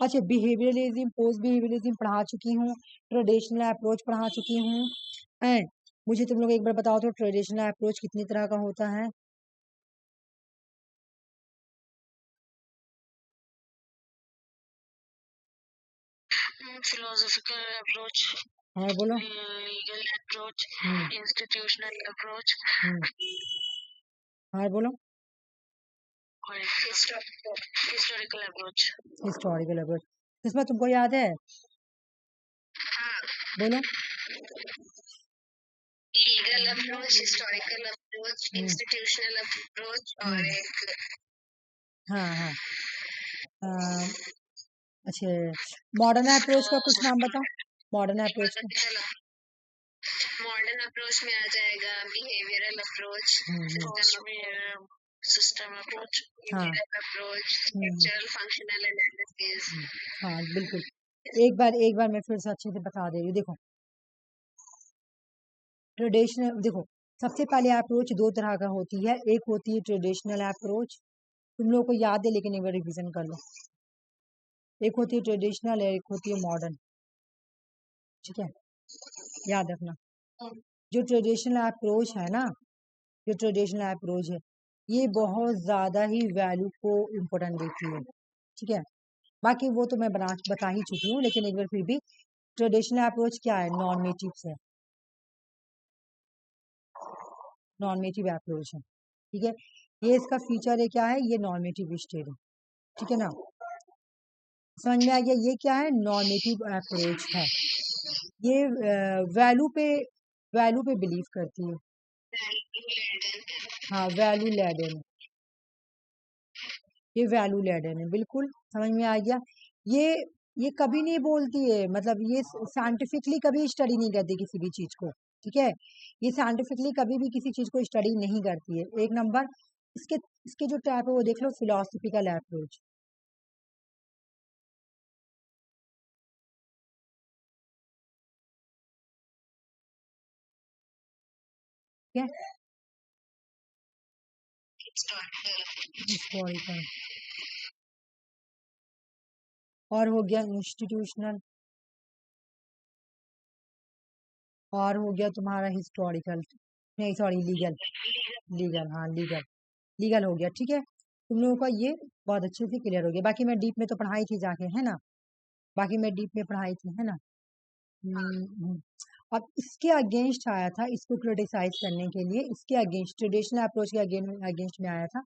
अच्छा बिहेवियरलिज्म, पोस्ट बिहेवियरलिज्म पढ़ा चुकी हूँ, ट्रेडिशनल अप्रोच पढ़ा चुकी हूँ। एंड मुझे तुम लोग एक बार बताओ तो ट्रेडिशनल अप्रोच कितनी तरह का होता है? फिलोसॉफिकल अप्रोच, हाँ बोलो। लीगल अप्रोच, हम्म इंस्टीट्यूशनल अप्रोच हम्म हाँ बोलो। और हिस्टोरिकल अप्रोच। हिस्टोरिकल अप्रोच, इसमें तुमको याद है? बोलो। Legal approach, historical approach, institutional approach और एक हाँ हाँ अच्छा मॉडर्न अप्रोच का कुछ नाम बताओ, मॉडर्न अप्रोच का। मॉडर्न अप्रोच में आ जाएगा behavioural approach, system approach, integral approach, structural functional analysis. हाँ बिल्कुल, एक बार मैं फिर से अच्छे से बता दे रही हूँ। देखो ट्रेडिशनल, देखो सबसे पहले अप्रोच दो तरह का होती है, एक होती है ट्रेडिशनल अप्रोच, तुम लोगों को याद है लेकिन एक बार रिवीजन कर लो। एक होती है ट्रेडिशनल है, एक होती है मॉडर्न, ठीक है, याद रखना। जो ट्रेडिशनल अप्रोच है ना, जो ट्रेडिशनल अप्रोच है ये बहुत ज़्यादा ही वैल्यू को इम्पोर्टेंट देती है, ठीक है। बाकी वो तो मैं बता ही चुकी हूँ, लेकिन एक बार फिर भी ट्रेडिशनल अप्रोच क्या है, नॉर्मेटिव है, नॉर्मेटिव अप्रोच है, ठीक है। ये इसका फीचर है, क्या है ये, नॉर्मेटिव स्टेट है, ठीक है ना। समझ में आ गया, ये क्या है, नॉर्मेटिव अप्रोच है। ये वैल्यू पे बिलीव करती है, हाँ वैल्यू लेडन, ये वैल्यू लेडन है, बिल्कुल समझ में आ गया। ये ये कभी नहीं बोलती है, मतलब ये साइंटिफिकली कभी स्टडी नहीं करती किसी भी चीज को, ठीक है। ये साइंटिफिकली कभी भी किसी चीज को स्टडी नहीं करती है। एक नंबर इसके इसके जो टाइप है वो देख लो, फिलोसफिकल अप्रोच, ठीक है, हिस्टोरिकल, और हो गया इंस्टीट्यूशनल, और हो गया तुम्हारा हिस्टोरिकल, नहीं सॉरी लीगल, लीगल हाँ लीगल, लीगल हो गया, ठीक है। तुम लोगों का ये बहुत अच्छे से क्लियर हो गया। बाकी मैं डीप में तो पढ़ाई थी जाके, है ना, बाकी मैं डीप में पढ़ाई थी, है ना। हम्म। अब इसके अगेंस्ट आया था, इसको क्रिटिसाइज करने के लिए, इसके अगेंस्ट ट्रेडिशनल अप्रोच के अगेंस्ट में आया था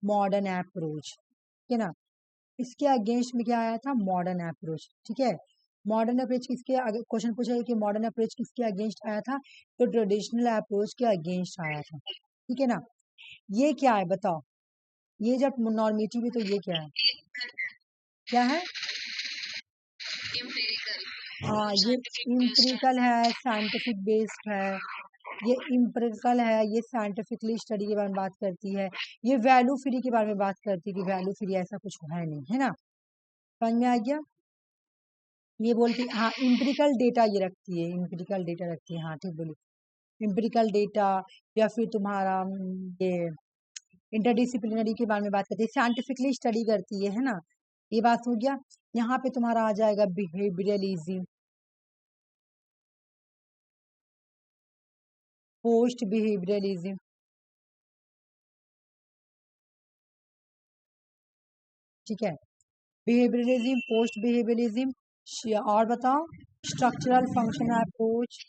मॉडर्न अप्रोच, ठीक है ना। इसके अगेंस्ट में क्या आया था, मॉडर्न अप्रोच, ठीक है। मॉडर्न अप्रोच किसके, क्वेश्चन पूछा है कि मॉडर्न अप्रोच किसके अगेंस्ट आया था, तो ट्रेडिशनल अप्रोच के अगेंस्ट आया था, ठीक है ना। ये क्या है बताओ, ये जब नॉर्मेटिव है तो ये क्या है, क्या है, हाँ ये इम्पेरिकल है, साइंटिफिक बेस्ड है, ये इम्पेरिकल है, ये साइंटिफिकली स्टडी के बारे में बात करती है, ये वैल्यू फ्री के बारे में बात करती है कि वैल्यू फ्री ऐसा कुछ है नहीं, है ना, समझ में आ गया। ये बोलती है हाँ इम्पेरिकल डेटा ये रखती है, इम्पेरिकल डेटा रखती है, हाँ ठीक बोली, इम्पेरिकल डेटा, या फिर तुम्हारा ये इंटरडिसिप्लिनरी के बारे में बात करती है, साइंटिफिकली स्टडी करती है ना, ये बात हो गया। यहाँ पे तुम्हारा आ जाएगा बिहेवियरलिज्म, पोस्ट बिहेवियरलिज्म, ठीक है, बिहेवियरलिज्म, पोस्ट बिहेवियरलिज्म, और बताओ स्ट्रक्चरल फंक्शन अप्रोच,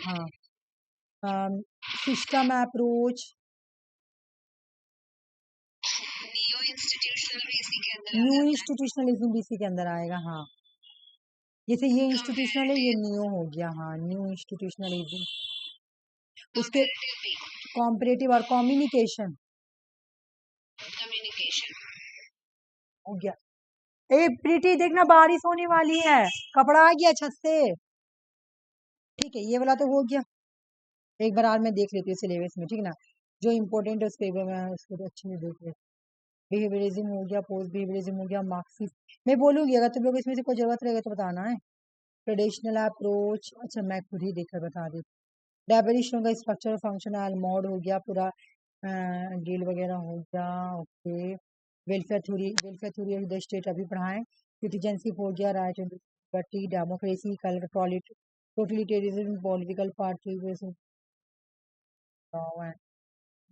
हाँ सिस्टम अप्रोच, न्यू इंस्टीट्यूशनलिज्म भी इसी के अंदर आएगा, हाँ जैसे ये इंस्टीट्यूशनल है ये न्यू हो गया, हाँ न्यू इंस्टीट्यूशनलिज्म। उसके कॉम्परेटिव और कम्युनिकेशन हो गया। ए प्रीति देखना बारिश होने वाली है, कपड़ा आ गया छत से, ठीक है, ये वाला तो हो गया। एक बार आज मैं देख लेती हूँ सिलेबस में, ठीक है ना। जो इम्पोर्टेंट है उस पेपर में उसको तो अच्छे से देख ले। बिहेवियरिज्म हो गया, पोस्ट बिहेवियरिज्म हो गया, मार्क्सिस्ट मैं बोलूंगी, अगर तुम लोग इसमें से कोई जरूरत रहेगा तो बताना है। ट्रेडिशनल अप्रोच, अच्छा मैं खुद ही देखकर बता देती। डेफिनेशन का स्ट्रक्चर फंक्शनल मोड हो गया पूरा, डील वगैरह हो गया, okay. Welfare theory of the state अभी पढ़ाएं। सिटीजनशिप हो गया, right and liberty, democracy, totalitarianism, political party,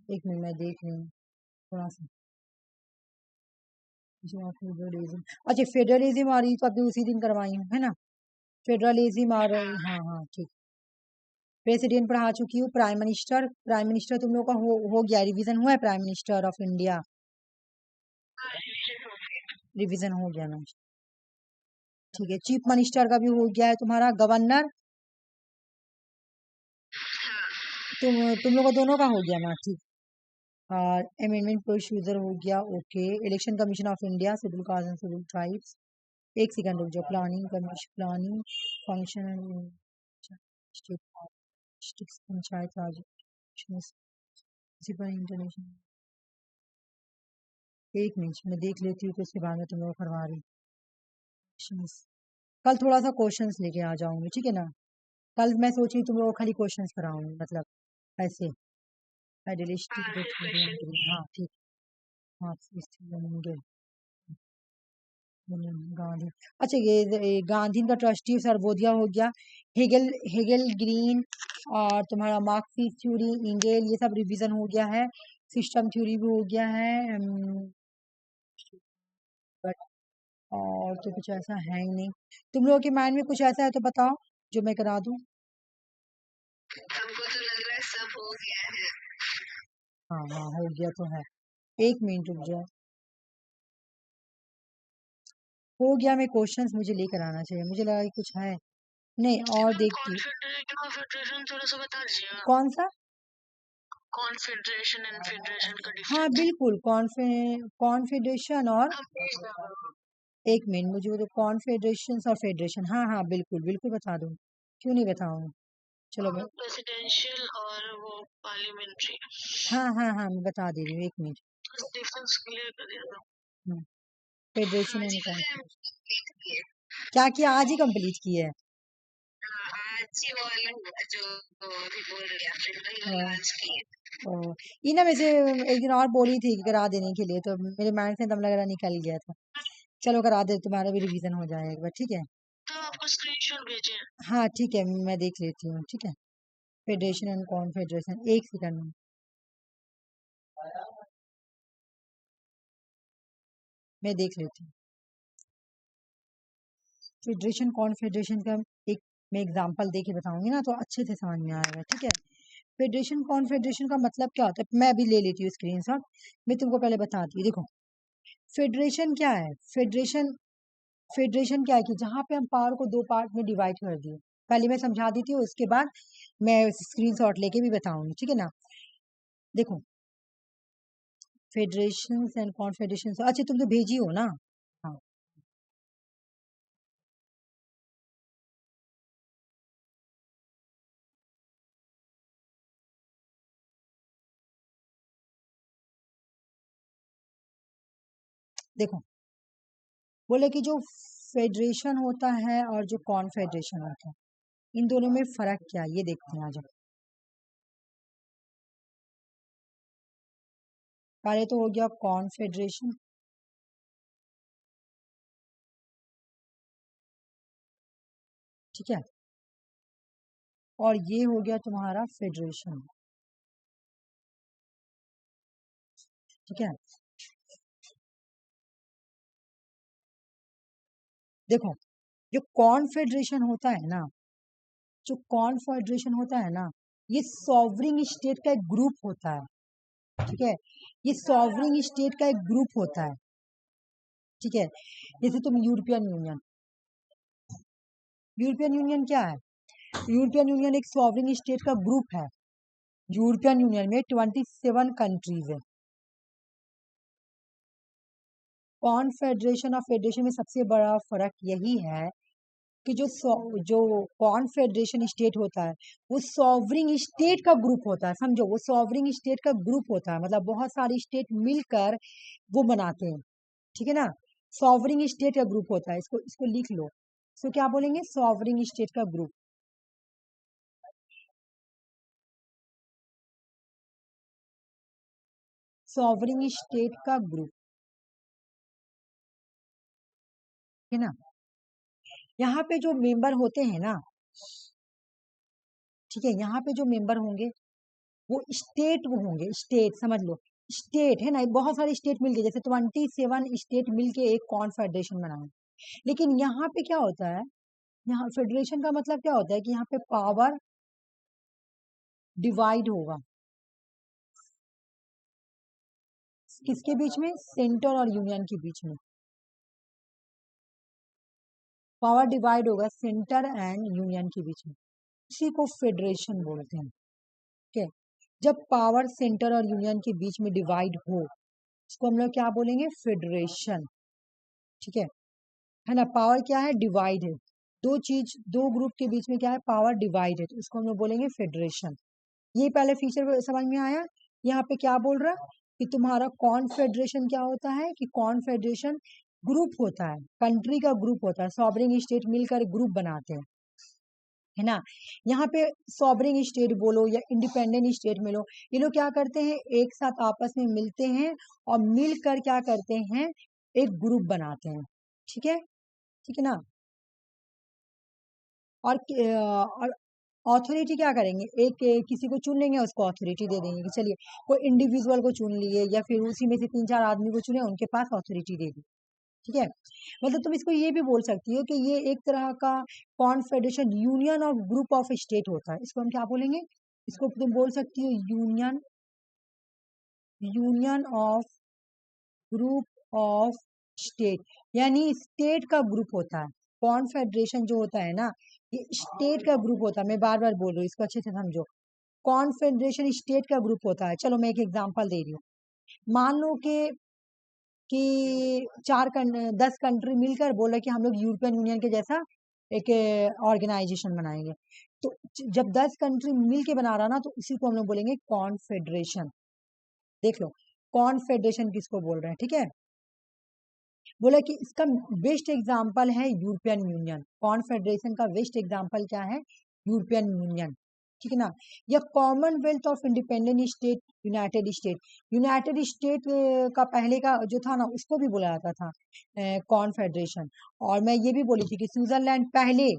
एक मिनट मैं देख रही हूँ थोड़ा सा। फेडरलिज्म, अच्छा फेडरलिज्म आ रही तो अभी उसी दिन करवाई हूँ है ना, फेडरलिज्म आ रही, हाँ हाँ ठीक। प्रेसिडेंट पढ़ा चुकी हूँ। प्राइम मिनिस्टर तुम लोग का हो गया, रिवीजन हुआ है prime minister of India, revision हो गया ना, ठीक है। चीफ मिनिस्टर का भी हो गया है तुम्हारा। गवर्नर तुम लोग का दोनों का हो गया ना, ठीक। और अमेंडमेंट प्रोसीजर हो गया, okay. Election commission of India, schedule caste and schedule tribes, एक सेकंड रुक जाओ। Planning commission, planning function, state panchayat raj, international, एक मिनट मैं देख लेती हूँ तो उसके बाद में तुम लोग करवा रही हूँ। कल थोड़ा सा क्वेश्चंस लेके आ जाऊंगी, ठीक है ना। कल मैं सोच रही तुम लोग को खाली क्वेश्चंस कराऊंगी, मतलब ऐसे हाँ ठीक। हाँ गांधी, अच्छा ये गांधी का ट्रस्टी सर्वोदया हो गया। हेगल ग्रीन और तुम्हारा मार्क्सिस्ट थ्योरी, इंगेल, ये सब रिवीजन हो गया है। सिस्टम थ्योरी भी हो गया है। बट और तो कुछ ऐसा है ही नहीं। तुम लोगों के माइंड में कुछ ऐसा है तो बताओ जो मैं करा दूं। हमको तो लग रहा है सब हो गया है। हाँ हाँ हो गया तो है, एक मिनट रुक जाओ। हो गया, मैं क्वेश्चंस मुझे लेकर आना चाहिए, मुझे लगा कि कुछ है नहीं। और देखती कॉन्फेडरेशन थोड़ा सा बता दीजिएगा। कौन सा कॉन्फेडरेशन एंड फेडरेशन का हाँ डिफरेंस। बिल्कुल, कॉन्फेडरेशन और एक मिनट मुझे वो कॉन्फेडरेशन और फेडरेशन, हाँ हाँ बिल्कुल बिल्कुल बता दूँ, क्यों नहीं बताऊँ। चलो मैं प्रेसिडेंशियल और वो पार्लियामेंट्री, हाँ हाँ हाँ मैं बता दे रही हूँ, एक मिनट। डिफरेंस क्लियर कर दिया था। फेडरेशन हाँ एंड जी, कौन मैंने complete किए। क्या किया, आज ही कंप्लीट की है। आज ही वाला हुआ जो अभी बोल रहे हैं, आज किए। ओ, इना में से एक दिन और बोली थी कि करा देने के लिए, तो मेरे माइंड से दम लग रहा निकल गया था। चलो करा दे, तुम्हारा भी रिवीजन हो जाएगा एक बार, ठीक है। तो आपको स्क्रीनशॉट भेजे। हाँ ठीक है, मैं देख लेती हूँ, ठीक है। फेडरेशन एंड कॉन्फेडरेशन, एक सेकंड में मैं देख लेती हूँ। फेडरेशन कॉन्फेडरेशन का एक मैं एग्जांपल दे के बताऊंगी ना तो अच्छे से समझ में आएगा, ठीक है। फेडरेशन कॉन्फेडरेशन का मतलब क्या होता है, मैं भी ले लेती हूँ स्क्रीनशॉट। मैं तुमको पहले बताती हूँ, देखो फेडरेशन क्या है। फेडरेशन क्या है कि जहाँ पे हम पावर को दो पार्ट में डिवाइड कर दिए, पहले मैं समझा देती हूँ, उसके बाद मैं स्क्रीनशॉट लेके भी बताऊंगी, ठीक है ना। देखो फेडरेशन एंड कॉन्फेडरेशन, अच्छा तुम तो भेजी हो ना। हाँ देखो, बोले कि जो फेडरेशन होता है और जो कॉन्फेडरेशन होता है, इन दोनों में फर्क क्या है ये देखते हैं आज। पहले तो हो गया कॉन्फेडरेशन, ठीक है, और ये हो गया तुम्हारा फेडरेशन, ठीक है। देखो जो कॉन्फेडरेशन होता है ना, जो कॉन्फेडरेशन होता है ना, ये सॉवरिंग स्टेट का एक ग्रुप होता है, ठीक है। ये सॉवरिंग स्टेट का एक ग्रुप होता है, ठीक है। जैसे तुम यूरोपियन यूनियन क्या है, यूरोपियन यूनियन एक सॉवरिंग स्टेट का ग्रुप है। यूरोपियन यूनियन में 27 कंट्रीज है। कॉन्फेडरेशन और फेडरेशन में सबसे बड़ा फर्क यही है कि जो कॉन्फेडरेशन स्टेट होता है वो सॉवरिंग स्टेट का ग्रुप होता है, समझो, वो सॉवरिंग स्टेट का ग्रुप होता है, मतलब बहुत सारे स्टेट मिलकर वो बनाते हैं, ठीक है ना। सॉवरिंग स्टेट का ग्रुप होता है, इसको इसको लिख लो। इसको क्या बोलेंगे? सॉवरिंग स्टेट का ग्रुप। सॉवरिंग स्टेट का ग्रुप, है ना। यहाँ पे जो मेंबर होते हैं ना, ठीक है, यहाँ पे जो मेंबर होंगे वो स्टेट वो होंगे, स्टेट समझ लो, स्टेट है ना, बहुत सारे स्टेट मिलके, जैसे 27 स्टेट मिलके एक कॉन्फेडरेशन बनाए। लेकिन यहाँ पे क्या होता है, यहाँ फेडरेशन का मतलब क्या होता है कि यहाँ पे पावर डिवाइड होगा, किसके बीच में? सेंटर और यूनियन के बीच में पावर डिवाइड होगा, सेंटर एंड यूनियन के बीच में, इसी को फेडरेशन बोलते हैं, ठीक है। जब पावर सेंटर और यूनियन के बीच में डिवाइड हो, इसको हम लोग क्या बोलेंगे? फेडरेशन, ठीक है ना। पावर क्या है? डिवाइड है, दो ग्रुप के बीच में क्या है? पावर डिवाइड है, तो इसको हम लोग बोलेंगे फेडरेशन। ये पहले फीचर समझ में आया। यहाँ पे क्या बोल रहा है कि तुम्हारा कॉन्फेडरेशन क्या होता है कि कॉन्फेडरेशन ग्रुप होता है, कंट्री का ग्रुप होता है, सॉवरिंग स्टेट मिलकर ग्रुप बनाते हैं, है ना। यहाँ पे सॉवरिंग स्टेट बोलो या इंडिपेंडेंट स्टेट में लो, ये लोग क्या करते हैं? एक साथ आपस में मिलते हैं और मिलकर क्या करते हैं? एक ग्रुप बनाते हैं, ठीक है, ठीक है ना। और अथॉरिटी क्या करेंगे? किसी को चुन लेंगे, उसको अथॉरिटी दे देंगे कि चलिए, कोई इंडिविजुअल को चुन लिए या फिर उसी में से 3-4 आदमी को चुने, उनके पास अथॉरिटी दे दी, ठीक है। मतलब तुम इसको ये भी बोल सकती हो कि ये एक तरह का confederation union of group of state होता है, इसको हम क्या बोलेंगे? इसको तुम बोल सकती हो union of group of state, यानी स्टेट का ग्रुप होता है। कॉन्फेडरेशन जो होता है ना, ये स्टेट का ग्रुप होता है, मैं बार बार बोल रही हूँ, इसको अच्छे से समझो। कॉन्फेडरेशन स्टेट का ग्रुप होता है। चलो मैं एक एग्जांपल दे रही हूँ। मान लो कि 10 कंट्री मिलकर बोले कि हम लोग यूरोपियन यूनियन के जैसा एक ऑर्गेनाइजेशन बनाएंगे, तो जब 10 कंट्री मिलके बना रहा ना, तो उसी को हम लोग बोलेंगे कॉन्फेडरेशन। देख लो, कॉन्फेडरेशन किसको बोल रहे हैं, ठीक है। बोला कि इसका बेस्ट एग्जाम्पल है यूरोपियन यूनियन, कॉन्फेडरेशन का बेस्ट एग्जाम्पल क्या है? यूरोपियन यूनियन, ठीक है ना। या Commonwealth of independent state, United state का पहले का जो था ना, उसको भी बोला जाता था कॉन्फेडरेशन। और मैं ये भी बोली थी कि स्विट्जरलैंड पहले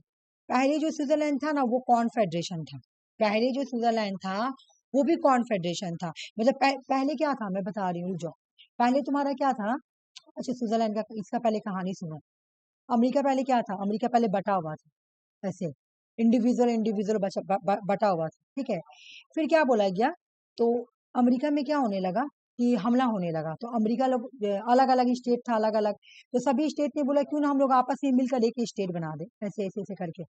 पहले जो स्विट्जरलैंड था ना, वो कॉन्फेडरेशन था। पहले जो स्विट्जरलैंड था वो भी कॉन्फेडरेशन था। मतलब पहले क्या था, मैं बता रही हूँ, जो पहले तुम्हारा क्या था। अच्छा, स्विट्जरलैंड का इसका पहले कहानी सुनो। अमेरिका पहले क्या था? अमेरिका पहले बटा हुआ था, ऐसे इंडिविजुअल इंडिविजुअल बटा हुआ था, ठीक है। फिर क्या बोला गया, तो अमेरिका में क्या होने लगा कि हमला होने लगा, तो अमेरिका लोग अलग अलग स्टेट था, अलग अलग, तो सभी स्टेट ने बोला क्यों ना हम लोग आपस में मिलकर एक स्टेट बना दे, ऐसे ऐसे ऐसे करके।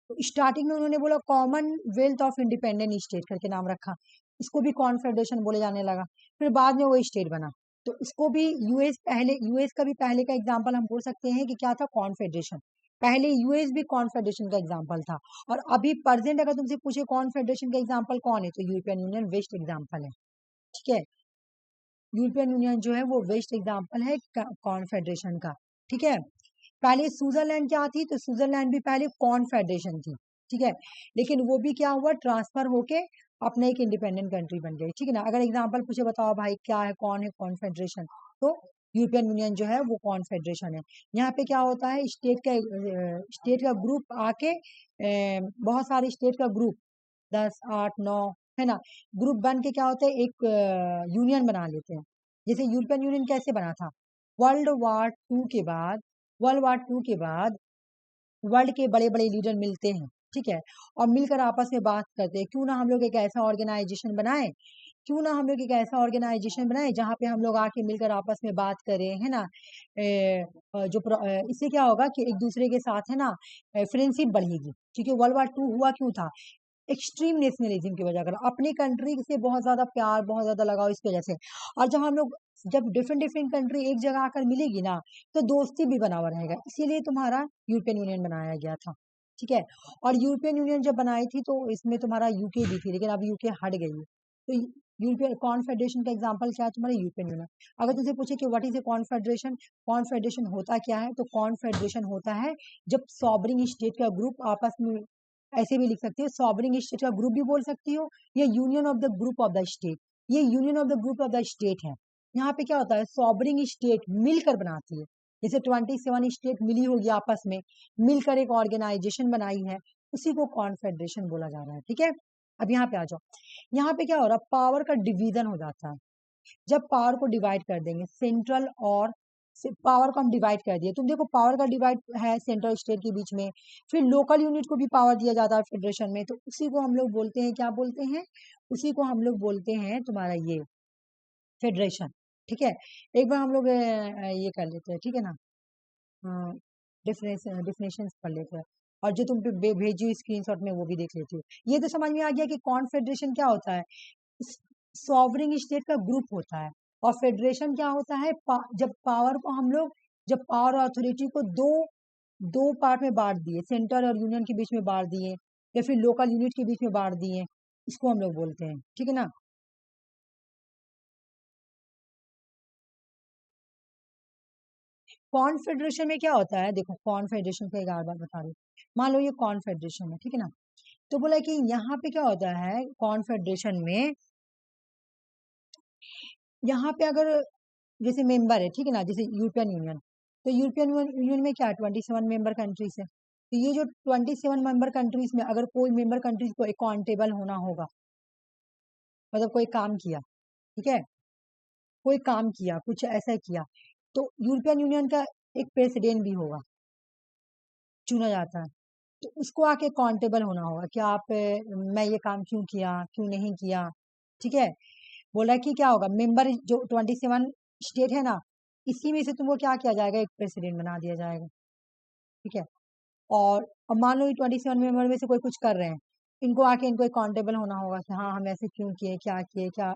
तो स्टार्टिंग में उन्होंने बोला कॉमनवेल्थ ऑफ इंडिपेंडेंट स्टेट करके नाम रखा, इसको भी कॉन्फेडरेशन बोले जाने लगा। फिर बाद में वो स्टेट बना, तो इसको भी यूएस का भी पहले का एग्जाम्पल हम बोल सकते हैं कि क्या था? कॉन्फेडरेशन। पहले यूएस भी कॉन्फेडरेशन का एग्जाम्पल था। और अभी प्रेजेंट अगर तुमसे पूछे कॉन्फेडरेशन का एग्जाम्पल कौन है, तो यूरोपियन यूनियन बेस्ट एग्जाम्पल है, ठीक है। यूरोपियन यूनियन जो है वो बेस्ट एग्जाम्पल है कॉन्फेडरेशन का, ठीक है। पहले स्विट्जरलैंड क्या थी, तो स्विट्जरलैंड भी पहले कॉन्फेडरेशन थी, ठीक है। लेकिन वो भी क्या हुआ, ट्रांसफर होके अपने एक इंडिपेंडेंट कंट्री बन गई, ठीक है ना। अगर एग्जांपल पूछे, बताओ भाई क्या है, कौन है कॉन्फेडरेशन, तो यूरोपियन यूनियन जो है वो कॉन्फेडरेशन है। यहाँ पे क्या होता है, स्टेट का ग्रुप आके बहुत सारे स्टेट का ग्रुप 10, 8, 9, है ना, ग्रुप बन के क्या होता है, एक यूनियन बना लेते हैं। जैसे यूरोपियन यूनियन कैसे बना था, वर्ल्ड वार टू के बाद वर्ल्ड वार टू के बाद वर्ल्ड के बड़े बड़े लीडर मिलते हैं, ठीक है, और मिलकर आपस में बात करते हैं, क्यों ना हम लोग एक ऐसा ऑर्गेनाइजेशन बनाए, क्यों ना हम लोग एक ऐसा ऑर्गेनाइजेशन बनाए जहाँ पे हम लोग आके मिलकर आपस में बात करें, है ना। इससे क्या होगा कि एक दूसरे के साथ, है ना, फ्रेंडशिप बढ़ेगी, क्योंकि वर्ल्ड वार टू हुआ क्यों था, एक्सट्रीम नेशनलिज्म की वजह कर, अपनी कंट्री से बहुत ज्यादा प्यार, बहुत ज्यादा लगाव इस वजह से। और जब डिफरेंट डिफरेंट कंट्री एक जगह आकर मिलेगी ना, तो दोस्ती भी बना हुआ रहेगा। इसीलिए तुम्हारा यूरोपियन यूनियन बनाया गया था, ठीक है। और यूरोपियन यूनियन जब बनाई थी तो इसमें तुम्हारा यूके भी थी, लेकिन अब यूके हट गई है। तो यूरोपियन कॉन्फेडरेशन का एग्जांपल क्या है? तुम्हारा यूरोपियन यूनियन। अगर तुमसे पूछे कि what is a confederation, confederation होता क्या है, तो कॉन्फेडरेशन होता है जब सॉवरिंग स्टेट का ग्रुप आपस में, ऐसे भी लिख सकती हो, सॉवरिंग स्टेट का ग्रुप भी बोल सकती हो, या union of the group of the state. ये union of the group of the state है। यहाँ पे क्या होता है, सॉवरिंग स्टेट मिलकर बनाती है। जैसे 27 स्टेट मिली होगी आपस में, मिलकर एक ऑर्गेनाइजेशन बनाई है, उसी को कॉन्फेडरेशन बोला जा रहा है, ठीक है। अब यहाँ पे आ जाओ, यहाँ पे क्या हो रहा है, पावर का डिवीजन हो जाता है। जब पावर को डिवाइड कर देंगे, सेंट्रल और पावर को हम डिवाइड कर दिए, तुम देखो पावर का डिवाइड है सेंट्रल स्टेट के बीच में, फिर लोकल यूनिट को भी पावर दिया जाता है फेडरेशन में, तो उसी को हम लोग बोलते हैं, क्या बोलते हैं, उसी को हम लोग बोलते हैं तुम्हारा ये फेडरेशन, ठीक है। एक बार हम लोग ये कर लेते हैं, ठीक है ना, डिफिनेशन पढ़ लेते हैं, और जो तुम भेजी स्क्रीनशॉट में वो भी देख लेती हो। ये तो समझ में आ गया कि कॉन्फेडरेशन क्या होता है, सॉवरिंग स्टेट का ग्रुप होता है। और फेडरेशन क्या होता है, जब पावर को हम लोग, जब पावर और अथॉरिटी को दो दो पार्ट में बांट दिए, सेंटर और यूनियन के बीच में बांट दिए, या फिर लोकल यूनिट के बीच में बांट दिए, इसको हम लोग बोलते हैं, ठीक है ना। कॉन्फेडरेशन में क्या होता है, देखो कॉन्फेडरेशन का एक बार बता रही हूँ। मान लो ये कॉन्फेडरेशन है, ठीक है ना, तो बोला कि यहाँ पे क्या होता है कॉन्फेडरेशन में, यहाँ पे अगर जैसे मेंबर है, ठीक है ना, जैसे यूरोपियन यूनियन, तो यूरोपियन यूनियन में क्या 27 मेंबर कंट्रीज है। तो ये जो 27 मेंबर कंट्रीज में अगर कोई मेंबर कंट्रीज को अकाउंटेबल होना होगा, मतलब कोई काम किया, ठीक है, कोई काम किया, कुछ ऐसा किया, तो यूरोपियन यूनियन का एक प्रेसिडेंट भी होगा, चुना जाता है। तो उसको आके अकाउंटेबल होना होगा कि आप मैं ये काम क्यों किया, क्यों नहीं किया, ठीक है। बोला कि क्या होगा, मेंबर जो 27 स्टेट है ना, इसी में से तुमको क्या किया जाएगा, एक प्रेसिडेंट बना दिया जाएगा, ठीक है। और अब मान लो ये 27 मेंबर में से कोई कुछ कर रहे हैं, इनको आके इनको अकाउंटेबल होना होगा कि हाँ हम ऐसे क्यों किए, क्या किए, क्या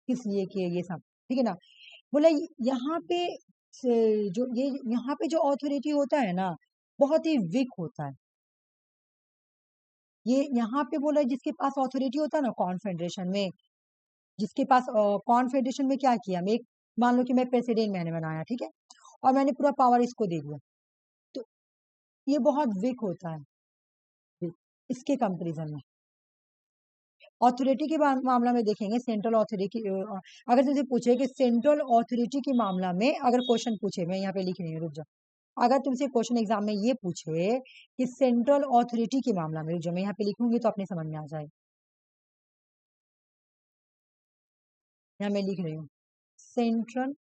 किस लिए किए, ये सब, ठीक है ना। बोला यहाँ पे जो ये यहाँ पे जो अथॉरिटी होता है ना, बहुत ही वीक होता है। ये यहाँ पे बोला जिसके पास अथॉरिटी होता है ना कॉन्फेडरेशन में, जिसके पास कॉन्फेडरेशन में क्या किया, मैं मान लो कि मैं प्रेसिडेंट मैंने बनाया, ठीक है, और मैंने पूरा पावर इसको दे दिया, तो ये बहुत वीक होता है इसके कंपेरिजन में। अथॉरिटी के मामला में देखेंगे, सेंट्रल अथॉरिटी, अगर तुझे पूछे कि सेंट्रल अथॉरिटी के मामला में अगर क्वेश्चन पूछे, मैं यहाँ पे लिख रही हूँ, रुक जाओ। अगर तुमसे क्वेश्चन एग्जाम में ये पूछे कि सेंट्रल अथॉरिटी के मामला में, रुक जाओ मैं यहाँ पे लिखूंगी तो अपने समझ में आ जाएगा। यहाँ मैं लिख रही हूँ सेंट्रल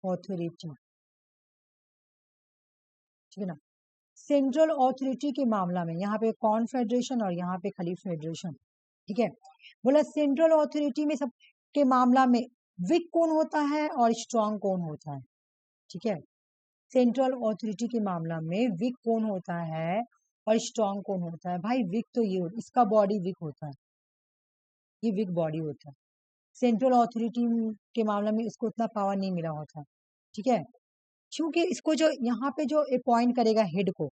अथॉरिटी, ठीक है ना। सेंट्रल अथॉरिटी के मामला में यहाँ पे कॉन्फेडरेशन और यहाँ पे खाली फेडरेशन, ठीक है। बोला सेंट्रल अथॉरिटी में सब के मामला में वीक कौन होता है और स्ट्रांग कौन होता है, ठीक है। सेंट्रल अथॉरिटी के मामला में वीक कौन होता है और स्ट्रांग कौन होता है, भाई वीक तो ये इसका बॉडी वीक होता है, ये वीक बॉडी होता है। सेंट्रल अथॉरिटी के मामला में इसको उतना पावर नहीं मिला होता, ठीक है, क्योंकि इसको जो यहाँ पे जो अपॉइंट करेगा हेड को,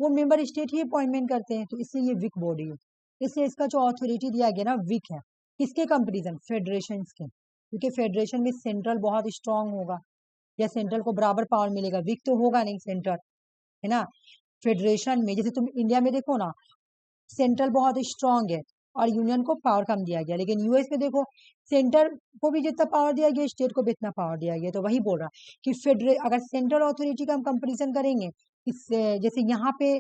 वो मेंबर स्टेट ही अपॉइंटमेंट करते हैं, तो इससे ये वीक बॉडी है। इससे इसका जो अथॉरिटी दिया गया ना वीक है, किसके कंपेरिजन, फेडरेशन के, क्योंकि फेडरेशन में सेंट्रल बहुत स्ट्रांग होगा, या सेंट्रल को बराबर पावर मिलेगा, वीक तो होगा नहीं सेंट्रल, है ना। फेडरेशन में जैसे तुम इंडिया में देखो ना, सेंट्रल बहुत स्ट्रांग है और यूनियन को पावर कम दिया गया, लेकिन यूएस में देखो सेंटर को भी जितना पावर दिया गया स्टेट को भी इतना पावर दिया गया। तो वही बोल रहा कि अगर सेंट्रल अथॉरिटी का हम कंपेरिजन करेंगे इससे, जैसे यहाँ पे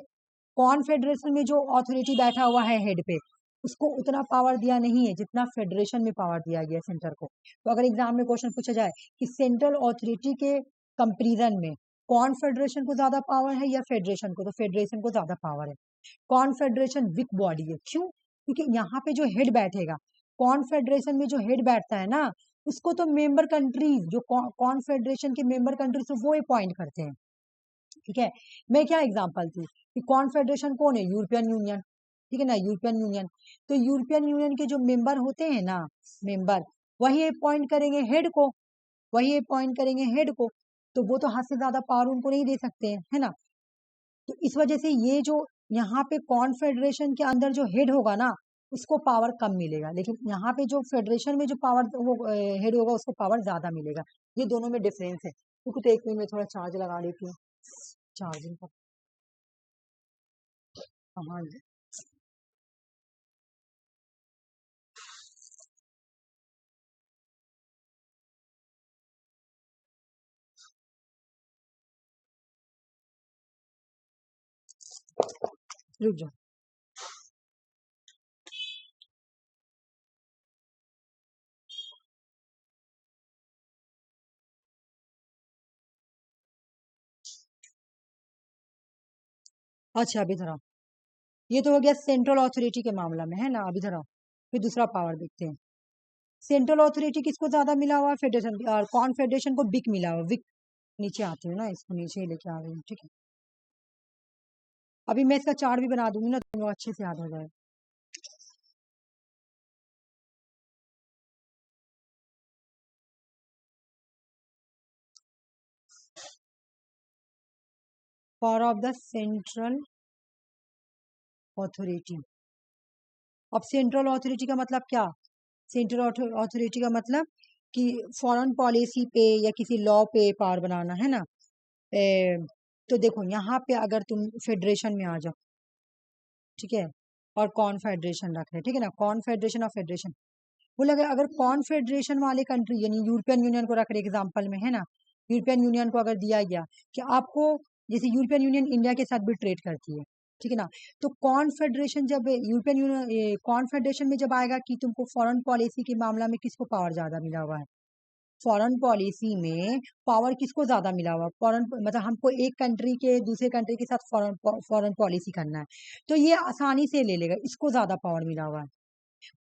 कॉन्फेडरेशन में जो अथॉरिटी बैठा हुआ है हेड पे, उसको उतना पावर दिया नहीं है जितना फेडरेशन में पावर दिया गया सेंटर को। तो अगर एग्जाम में क्वेश्चन पूछा जाए कि सेंट्रल अथॉरिटी के कंपेरिजन में कॉन्फेडरेशन को ज्यादा पावर है या फेडरेशन को, तो फेडरेशन को ज्यादा पावर है। कॉन्फेडरेशन वीक बॉडी है, क्यों, क्योंकि यहाँ पे जो हेड बैठेगा, कॉन्फेडरेशन में जो हेड बैठता है ना, उसको तो मेंबर कंट्रीज, जो कॉन्फेडरेशन के मेंबर कंट्रीज वो अपॉइंट करते हैं, ठीक है। मैं क्या एग्जांपल थी कि कॉन्फेडरेशन कौन है, यूरोपियन यूनियन, ठीक है ना, यूरोपियन यूनियन। तो यूरोपियन यूनियन के जो मेंबर होते हैं ना, मेंबर, वही अपॉइंट करेंगे हेड को, वही अपॉइंट करेंगे हेड को। तो वो तो हद से ज्यादा पावर उनको नहीं दे सकते हैं, है ना। तो इस वजह से ये जो यहाँ पे कॉन्फेडरेशन के अंदर जो हेड होगा ना, उसको पावर कम मिलेगा, लेकिन यहाँ पे जो फेडरेशन में जो पावर वो हेड होगा उसको पावर ज्यादा मिलेगा। ये दोनों में डिफरेंस है। तो एक मिनट में थोड़ा चार्ज लगा लेती हूँ, चार्जिंग का। हाँ, रुक जाओ। अच्छा अभी धरा, ये तो हो गया सेंट्रल अथॉरिटी के मामला में, है ना। अभी धरा, फिर दूसरा पावर देखते हैं। सेंट्रल अथॉरिटी किसको ज्यादा मिला हुआ है, फेडरेशन और कॉन्फेडरेशन को विक मिला हुआ, विक। नीचे आती हूँ ना, इसको नीचे ही लेके आ गई हूँ, ठीक है। अभी मैं इसका चार्ट भी बना दूंगी ना, तो वो अच्छे से याद हो जाएगा। Power of the central authority. अब सेंट्रल अथॉरिटी का मतलब क्या, सेंट्रल अथॉरिटी का मतलब कि फॉरेन पॉलिसी पे या किसी लॉ पे पावर बनाना, है ना। तो देखो यहाँ पे अगर तुम फेडरेशन में आ जाओ, ठीक है, और कॉन्फेडरेशन रख रहे, ठीक है ना, कॉन्फेडरेशन और फेडरेशन। बोले अगर कॉन्फेडरेशन वाले कंट्री यानी यूरोपियन यूनियन को रख रहे एग्जाम्पल में, है ना, यूरोपियन यूनियन को अगर दिया गया कि आपको, जैसे यूरोपियन यूनियन इंडिया के साथ भी ट्रेड करती है, ठीक है ना। तो कॉन्फेडरेशन जब यूरोपियन यूनियन कॉन्फेडरेशन में जब आएगा कि तुमको फॉरेन पॉलिसी के मामला में किसको पावर ज्यादा मिला हुआ है, फॉरेन पॉलिसी में पावर किसको ज्यादा मिला हुआ, फॉरेन मतलब हमको एक कंट्री के दूसरे कंट्री के साथ फॉरेन पॉलिसी करना है, तो ये आसानी से ले लेगा, इसको ज्यादा पावर मिला हुआ है।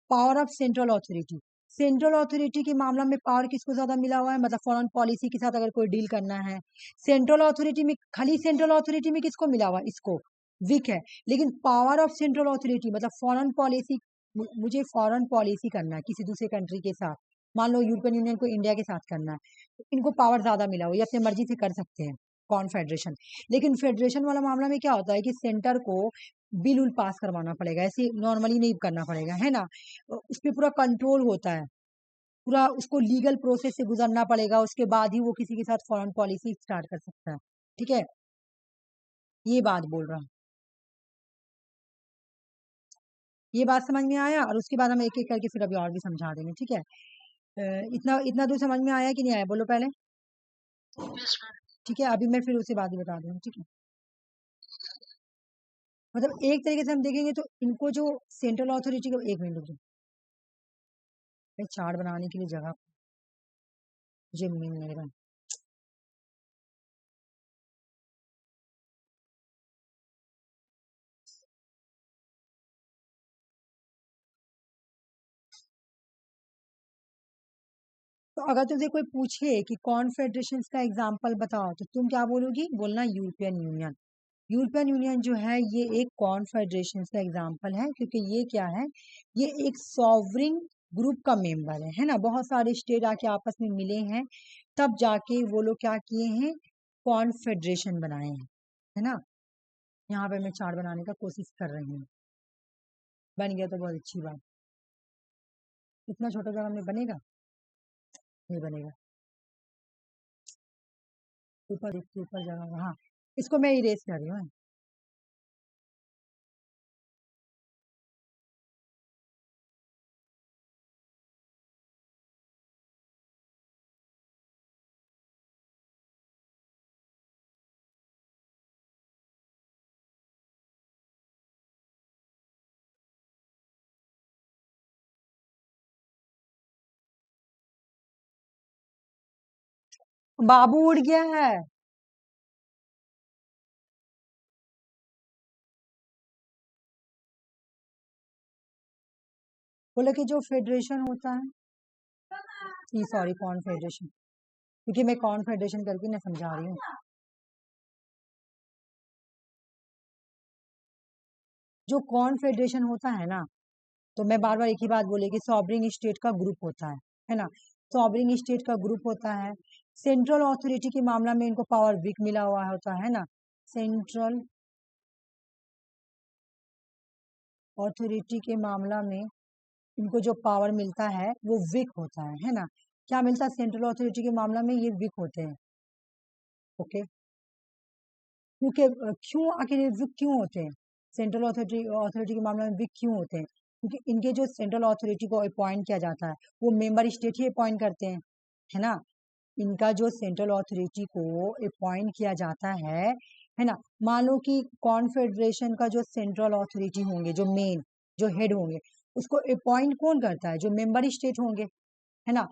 Power of central authority, central authority के मामला में पावर किसको ज्यादा मिला हुआ है, मतलब फॉरेन पॉलिसी के साथ अगर कोई डील करना है, सेंट्रल अथॉरिटी में, खाली सेंट्रल अथॉरिटी में किसको मिला हुआ है, इसको, वीक है। लेकिन पावर ऑफ सेंट्रल अथॉरिटी मतलब फॉरेन पॉलिसी, मुझे फॉरेन पॉलिसी करना है किसी दूसरे कंट्री के साथ, मान लो यूरोपियन यूनियन को इंडिया के साथ करना है, तो इनको पावर ज्यादा मिला हुआ है, ये अपनी मर्जी से कर सकते हैं, कॉन्फेडरेशन। लेकिन फेडरेशन वाला मामला में क्या होता है कि सेंटर को बिल उल पास करवाना पड़ेगा, ऐसे नॉर्मली नहीं करना पड़ेगा, है ना। उस पर पूरा कंट्रोल होता है, पूरा उसको लीगल प्रोसेस से गुजरना पड़ेगा, उसके बाद ही वो किसी के साथ फॉरेन पॉलिसी स्टार्ट कर सकता है, ठीक है। ये बात बोल रहा हूँ, ये बात समझ में आया, और उसके बाद हम एक एक करके फिर अभी और भी समझा देंगे, ठीक है। इतना इतना दूर समझ में आया कि नहीं आया, बोलो पहले। Yes ma'am. ठीक है, अभी मैं फिर उसके बाद ही बता दूंगी, ठीक है। मतलब एक तरीके से हम देखेंगे तो इनको जो सेंट्रल अथॉरिटी को, एक मिनट रुक जाओ, चार्ट बनाने के लिए जगह मुझे मिल नहीं रहा। तो अगर तुमसे कोई पूछे कि कॉन्फेडरेशन का एग्जाम्पल बताओ, तो तुम क्या बोलोगी, बोलना यूरोपियन यूनियन। यूरोपियन यूनियन जो है ये एक कॉन्फेडरेशन का एग्जाम्पल है, क्योंकि ये क्या है, ये एक सॉवरिंग ग्रुप का मेंबर है ना, बहुत सारे स्टेट आके आपस में मिले हैं, तब जाके वो लोग क्या किए हैं, कॉन्फेडरेशन बनाए हैं, है ना। यहाँ पे मैं चार्ट बनाने का कोशिश कर रही हूँ, बन गया तो बहुत अच्छी बात। इतना छोटा जगह में बनेगा, नहीं बनेगा, ऊपर देखिए, ऊपर जगह, हाँ, इसको मैं इरेज कर रही हूँ। बाबू उड़ गया है। बोले कि जो फेडरेशन होता है, सॉरी कॉन्फेडरेशन, क्योंकि मैं कॉन्फेडरेशन करके ना समझा रही हूँ। जो कॉन्फेडरेशन होता है ना, तो मैं बार बार एक ही बात बोली कि सॉवरिन स्टेट का ग्रुप होता है ना, सॉवरिन स्टेट का ग्रुप होता है। सेंट्रल अथॉरिटी के मामला में इनको पावर वीक मिला हुआ होता है ना, सेंट्रल अथॉरिटी के मामला में इनको जो पावर मिलता है वो वीक होता है ना। क्या मिलता है सेंट्रल अथॉरिटी के मामला में, ये वीक होते हैं। ओके, क्योंकि क्यों आखिर ये वीक क्यों होते हैं, सेंट्रल अथॉरिटी के मामले में वीक क्यों होते हैं? क्योंकि इनके जो सेंट्रल अथॉरिटी को अपॉइंट किया जाता है वो मेंबर स्टेट ही अपॉइंट करते हैं, है ना। इनका जो सेंट्रल अथॉरिटी को अपॉइंट किया जाता है ना। मान लो कि कॉन्फेडरेशन का जो सेंट्रल अथॉरिटी होंगे, जो मेन जो हेड होंगे, उसको अपॉइंट कौन करता है? जो मेंबर स्टेट होंगे, है ना,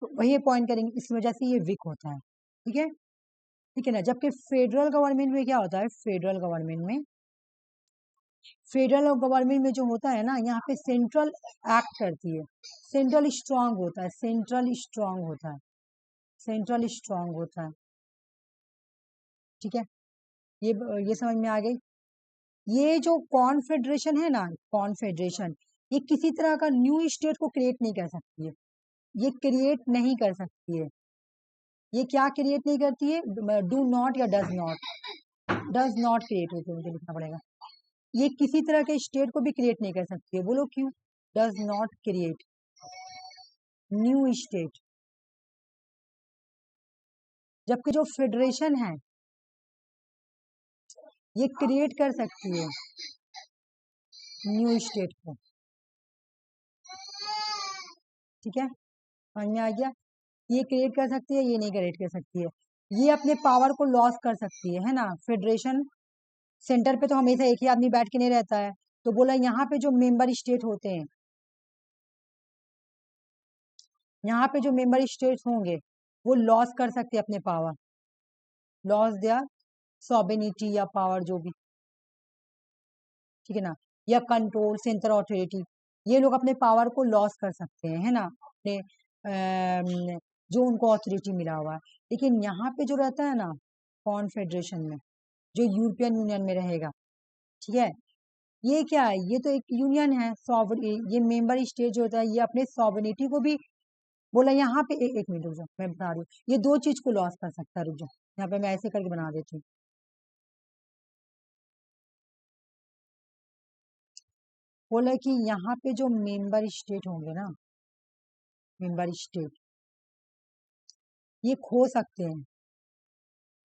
तो वही अपॉइंट करेंगे, इस वजह से ये वीक होता है। ठीक है, ठीक है ना। जबकि फेडरल गवर्नमेंट में क्या होता है, फेडरल गवर्नमेंट में जो होता है ना, यहाँ पे सेंट्रल एक्ट करती है, सेंट्रल स्ट्रांग होता है, सेंट्रल स्ट्रांग होता है, सेंट्रल स्ट्रांग होता है। ठीक है, ये समझ में आ गई। ये जो कॉन्फेडरेशन है ना, कॉन्फेडरेशन, ये किसी तरह का न्यू स्टेट को क्रिएट नहीं कर सकती है, ये क्रिएट नहीं कर सकती है। ये क्या क्रिएट नहीं करती है? डू नॉट या डज नॉट क्रिएट होती है, मुझे लिखना पड़ेगा। ये किसी तरह के स्टेट को भी क्रिएट नहीं कर सकती है। बोलो क्यों? Does not create new state. जबकि जो फेडरेशन है ये क्रिएट कर सकती है न्यू स्टेट को। ठीक है, समझ में आ गया। ये क्रिएट कर सकती है, ये नहीं क्रिएट कर सकती है। ये अपने पावर को लॉस कर सकती है ना। फेडरेशन सेंटर पे तो हमेशा एक ही आदमी बैठ के नहीं रहता है, तो बोला यहाँ पे जो मेंबर स्टेट होते हैं, यहाँ पे जो मेंबर स्टेट्स होंगे वो लॉस कर सकते हैं अपने पावर, लॉस देयर सॉवेरेनिटी या पावर जो भी, ठीक है ना, या कंट्रोल सेंट्रल अथॉरिटी, ये लोग अपने पावर को लॉस कर सकते हैं, है ना, अपने जो उनको अथॉरिटी मिला हुआ है। लेकिन यहाँ पे जो रहता है ना कॉन्फेडरेशन में, जो यूरोपियन यूनियन में रहेगा, ठीक है, ये क्या है, ये तो एक यूनियन है, ये मेंबर स्टेट जो होता है ये अपने सॉवरेनिटी को भी, बोला यहाँ पे एक मिनट रुक जाओ, मैं बता रही हूँ, ये दो चीज को लॉस कर सकता है। रुक जाओ, यहाँ पे मैं ऐसे करके बना देती हूँ। बोला कि यहाँ पे जो मेंबर स्टेट होंगे ना, मेंबर स्टेट, ये खो सकते हैं।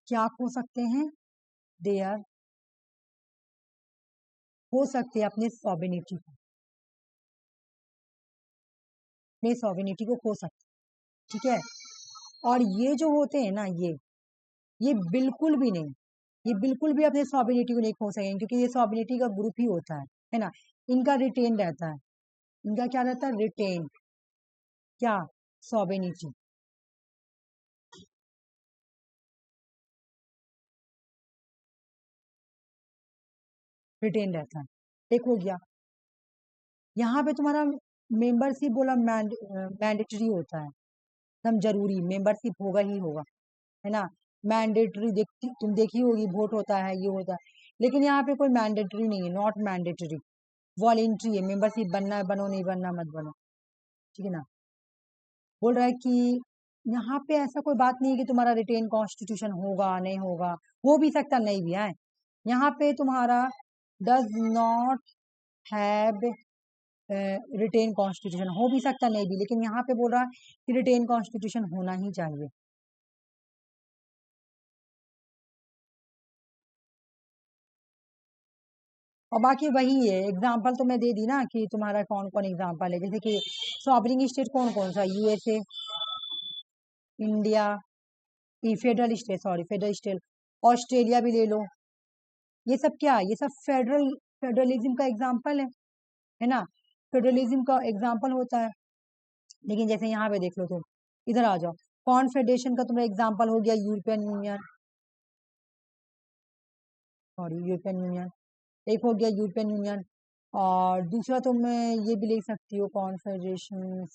क्या खो सकते हैं? दे आर खो सकते हैं अपने सॉवरेनिटी को, अपने सॉवरेनिटी को खो सकते हैं। ठीक है, और ये जो होते हैं ना, ये बिल्कुल भी नहीं, ये बिल्कुल भी अपने सॉवरेनिटी को नहीं खो सकेंगे, क्योंकि ये सॉवरेनिटी का ग्रुप ही होता है ना। इनका रिटेन रहता है, इनका क्या रहता है? रिटेन, क्या? सॉवरेनिटी। रिटेन रहता है। एक हो गया। यहाँ पे तुम्हारा मेंबरशिप बोला मैंडेटरी होता है, एकदम जरूरी, मेंबरशिप होगा ही होगा, है ना। मैंडेटरी तुम देखी होगी, वोट होता है, ये होता है। लेकिन यहाँ पे कोई मैंडेटरी नहीं है, नॉट मैंडेटरी, वॉलेंट्री है। मेंबरशिप बनना है बनो, नहीं बनना मत बनो, ठीक है ना। बोल रहा है कि यहाँ पे ऐसा कोई बात नहीं है कि तुम्हारा रिटेन कॉन्स्टिट्यूशन होगा नहीं होगा, हो भी सकता नहीं भी है। यहाँ पे तुम्हारा does not have written constitution, हो भी सकता नहीं भी, लेकिन यहाँ पे बोल रहा है कि रिटेन कॉन्स्टिट्यूशन होना ही चाहिए। और बाकी वही है, एग्जाम्पल तो मैं दे दी ना कि तुम्हारा कौन कौन एग्जाम्पल है, जैसे कि सॉवरिंग स्टेट कौन कौन सा, USA, India, federal state, sorry federal state, Australia भी ले लो। ये सब क्या है? ये सब फेडरलिज्म का एग्जाम्पल है ना, फेडरलिज्म का एग्जाम्पल होता है। लेकिन जैसे यहाँ पे देख लो, तुम इधर आ जाओ, कॉन्फेडरेशन का तुम्हारा एग्जाम्पल हो गया European union, sorry European union, एक हो गया यूरोपियन यूनियन। और दूसरा तुम ये भी ले सकती हो कॉन्फेडरेशन,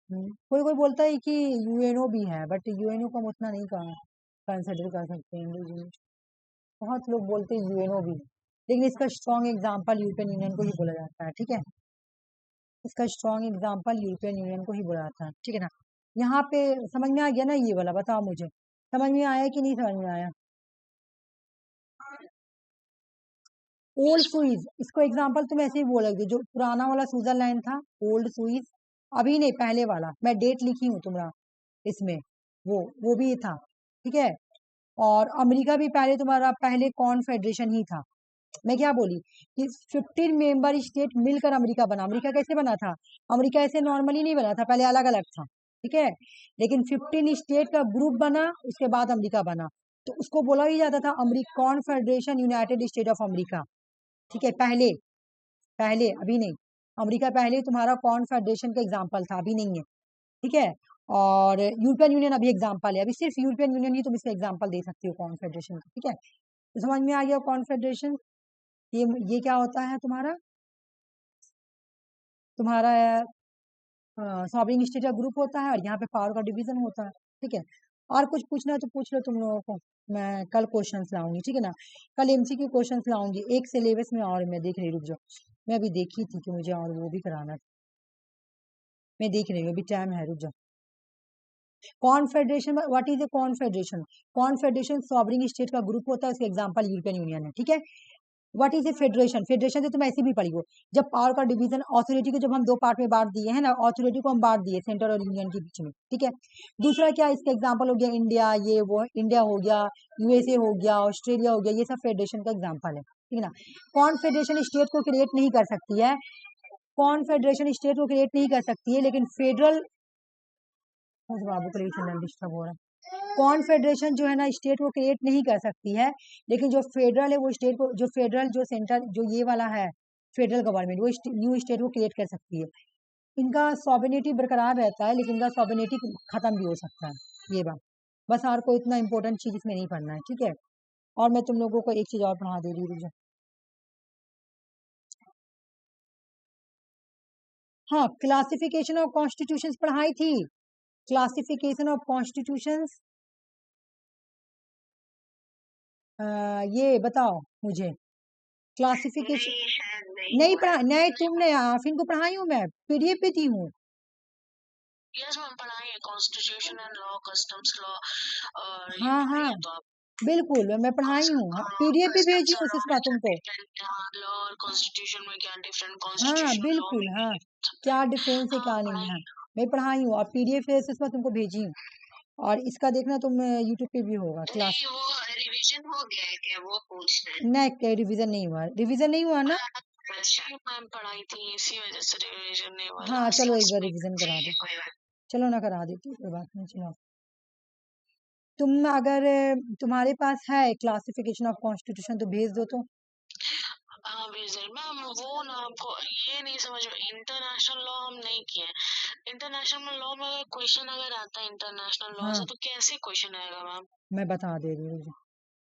कोई कोई बोलता है कि यूएनओ भी है, बट यूएनओ को हम उतना नहीं कंसिडर कर सकते हैं। बहुत लोग बोलते हैं यूएनओ भी है। लेकिन इसका स्ट्रॉन्ग एग्जाम्पल यूरोपियन यूनियन को ही बोला जाता है, ठीक है, इसका स्ट्रॉन्ग एग्जाम्पल यूरोपियन यूनियन को ही बोला जाता है, ठीक है ना। यहाँ पे समझ में आ गया ना ये वाला, बताओ मुझे समझ में आया कि नहीं समझ में आया। ओल्ड सुइज, इसको एग्जाम्पल तुम ऐसे ही बोलोगे, जो पुराना वाला स्विट्जरलैंड था ओल्ड सुइज, अभी नहीं पहले वाला, मैं डेट लिखी हूँ तुम्हारा इसमें, वो भी था, ठीक है। और अमेरिका भी पहले तुम्हारा पहले कॉन्फेडरेशन ही था। मैं क्या बोली कि 15 मेंबर स्टेट मिलकर अमेरिका बना। अमेरिका कैसे बना था? अमेरिका ऐसे नॉर्मली नहीं बना था, पहले अलग अलग था, ठीक है, लेकिन 15 स्टेट का ग्रुप बना, उसके बाद अमेरिका बना, तो उसको बोला ही जाता था America confederation United state of America, ठीक है, पहले पहले अभी नहीं, अमेरिका पहले तुम्हारा कॉन्फेडरेशन का एग्जाम्पल था, अभी नहीं है, ठीक है। और यूरोपियन यूनियन अभी एग्जाम्पल है, अभी सिर्फ यूरोपियन यूनियन ही तुम इसका एग्जाम्पल दे सकती हो कॉन्फेडरेशन का, ठीक है। तो समझ में आ गया कॉन्फेडरेशन, ये क्या होता है तुम्हारा तुम्हारा सॉवरिंग स्टेट का ग्रुप होता है, और यहाँ पे पावर का डिवीजन होता है, ठीक है। और कुछ पूछना है तो पूछ लो तुम लोगों को, मैं कल क्वेश्चंस लाऊंगी, ठीक है ना, कल एमसीक्यू क्वेश्चंस लाऊंगी एक सिलेबस में, और मैं देख रही, रुक जाओ, मैं अभी देखी थी कि मुझे और वो भी कराना था, मैं देख रही हूँ, अभी टाइम है, रुक जाओ। Confederation, what is a confederation? Confederation sovereign state का ग्रुप होता है, उसका एग्जांपल यूरोपियन यूनियन है, ठीक है। What is a federation? Federation से तुम ऐसे भी पढ़ी हो, जब पावर का डिवीजन, अथॉरिटी को जब हम दो पार्ट में बांट दिए हैं ना, अथॉरिटी को हम बांट दिए सेंटर और यूनियन के बीच में, ठीक है। दूसरा क्या इसका एग्जांपल हो गया, इंडिया, ये वो इंडिया हो गया, यूएसए हो गया, ऑस्ट्रेलिया हो गया, ये सब फेडरेशन का एग्जाम्पल है, ठीक है ना। कॉन्फेडरेशन स्टेट को क्रिएट नहीं कर सकती है, कॉन्फेडरेशन स्टेट को क्रिएट नहीं कर सकती है, लेकिन फेडरल, बाबू का चैनल डिस्टर्ब हो रहा है, कॉन्फेडरेशन जो है ना स्टेट को क्रिएट नहीं कर सकती है, लेकिन जो फेडरल है वो स्टेट को, जो फेडरल जो सेंटर जो ये वाला है फेडरल गवर्नमेंट, वो न्यू स्टेट को क्रिएट कर सकती है। इनका सॉवरेनिटी बरकरार रहता है, लेकिन इनका सॉवरेनिटी खत्म भी हो सकता है, ये बात बस, और कोई इतना इंपॉर्टेंट चीज इसमें नहीं पढ़ना है, ठीक है। और मैं तुम लोगों को एक चीज और पढ़ा दे रही हूँ, हाँ, क्लासिफिकेशन ऑफ कॉन्स्टिट्यूशंस पढ़ाई थी, क्लासिफिकेशन ऑफ कॉन्स्टिट्यूशंस, ये बताओ मुझे, क्लासिफिकेशन नहीं पढ़ा, नहीं तुमने, आफिन को पढ़ाई हूँ मैं, पीडीएफ पे दी हूँ। यस मैम, पढ़ाई है constitution and law, customs law, और ये हाँ पढ़ाई हाँ है तो आप बिल्कुल मैं पढ़ाई हूँ, पीडीएफ पे भेजी हूँ सुषमा तुमको। लॉ और कॉन्स्टिट्यूशन में क्या डिफरेंट, हाँ कॉन्स्टिट्यूशन लॉ बिल्कुल, में हाँ क्या डिफरेंस है हाँ क्या नहीं पढ़ाई। है, मैं पढ़ाई हूँ, और पीडीएफ पे सुषमा तुमको भेजी हूँ, और इसका देखना तुम यूट्यूब पे भी होगा क्लास। नहीं, वो रिवीजन हो गया है क्या, वो पूछ रहे हैं। नहीं रिवीजन नहीं हुआ, रिवीजन नहीं हुआ ना, अच्छा मैम, पढ़ाई थी इसी वजह से रिवीजन नहीं हुआ हाँ लास्ट चलो एक क्लास बार में। रिवीजन करा ठीक दो, है, कोई बात चलो ना करा देती कोई बात नहीं, चलो। तुम अगर तुम्हारे पास है क्लासिफिकेशन ऑफ कॉन्स्टिट्यूशन तो भेज दो तो। हाँ भेजिए मैम, वो ना आपको ये नहीं समझ में, इंटरनेशनल लॉ हम नहीं किए। इंटरनेशनल लॉ में अगर क्वेश्चन अगर आता है इंटरनेशनल लॉ हाँ से, तो कैसे क्वेश्चन आएगा मैम? मैं बता दे रही हूँ,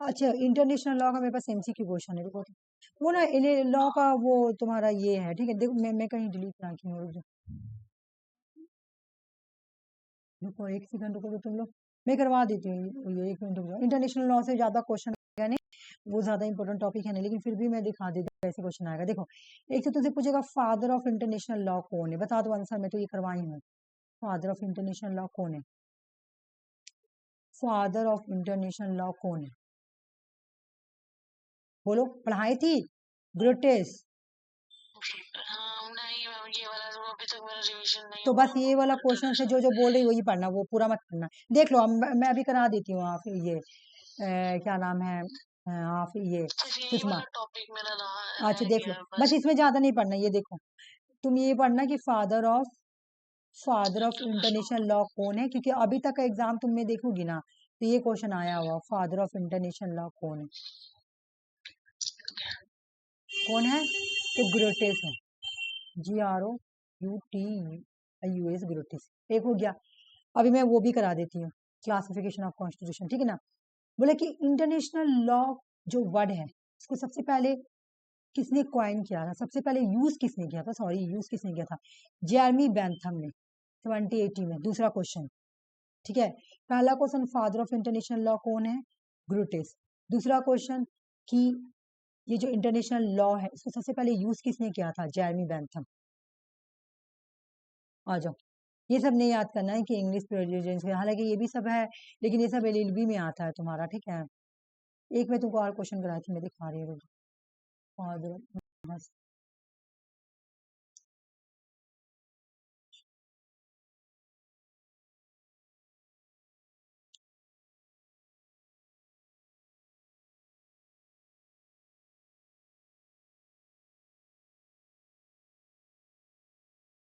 अच्छा इंटरनेशनल लॉ का मेरे पास एमसीक्यू क्वेश्चन है, रुको तो। वो ना लॉ का वो तुम्हारा ये है, ठीक है, देखो मैं कहीं डिलीट ना की हूँ, रुक जाओ, रुको एक सेकंड रुको तो तुम लोग, मैं करवा देती हूँ ये, एक मिनट रुक जाओ, इंटरनेशनल लॉ से ज्यादा क्वेश्चन आएगा नहीं, वो ज्यादा इंपॉर्टेंट टॉपिक है नहीं, लेकिन फिर भी मैं दिखा देती हूँ कैसे क्वेश्चन आएगा, देखो। एक तो तुमसे पूछेगा फादर ऑफ इंटरनेशनल लॉ कौन है, बता दो आंसर, मैं तो ये करवाई हूँ, फादर ऑफ इंटरनेशनल लॉ कौन है, फादर ऑफ इंटरनेशनल लॉ कौन है, बोलो, पढ़ाई थी, ग्रोटेस, हाँ नहीं मैम, ये वाला तो अभी तक मेरा रिवीजन नहीं तो हुआ। बस ये वाला क्वेश्चन से जो जो बोल रही वही पढ़ना, वो पूरा मत पढ़ना, देख लो मैं अभी करा देती हूँ, आप ये क्या नाम है, आप ये सिर्फ यही सुषमा, वाला टॉपिक मेरा अच्छा रह देख लो, गया है बस बस। इसमें ज्यादा नहीं पढ़ना, ये देखो, तुम ये पढ़ना कि फादर ऑफ इंटरनेशनल लॉ कौन है, क्योंकि अभी तक का एग्जाम तुमने देखोगी ना, तो ये क्वेश्चन आया हुआ, फादर ऑफ इंटरनेशनल लॉ कौन है, कौन है, तो ग्रोटेस है, GROUTES, ग्रोटेस, एक हो गया। अभी मैं वो भी करा देती हूँ, क्लासिफिकेशन ऑफ कॉन्स्टिट्यूशन, ठीक है ना। बोले कि इंटरनेशनल लॉ जो वर्ड है, इसको सबसे पहले किसने क्वाइन किया था, सबसे पहले यूज किसने किया था, सॉरी यूज किसने किया था, जेरमी बेंथम ने 2018 में। दूसरा क्वेश्चन, ठीक है, पहला question father of international law कौन है, ग्रोटेस। दूसरा क्वेश्चन कि ये जो इंटरनेशनल लॉ है इसको सबसे पहले यूज किसने किया था? Jeremy Bentham. आ जाओ, ये सब नहीं याद करना है कि इंग्लिश प्रोलिजेंस, हालांकि ये भी सब है लेकिन ये सब एलएलबी में आता है तुम्हारा, ठीक है। एक मैं तुमको और क्वेश्चन कराई थी, मैं दिखा रही हूँ और बस।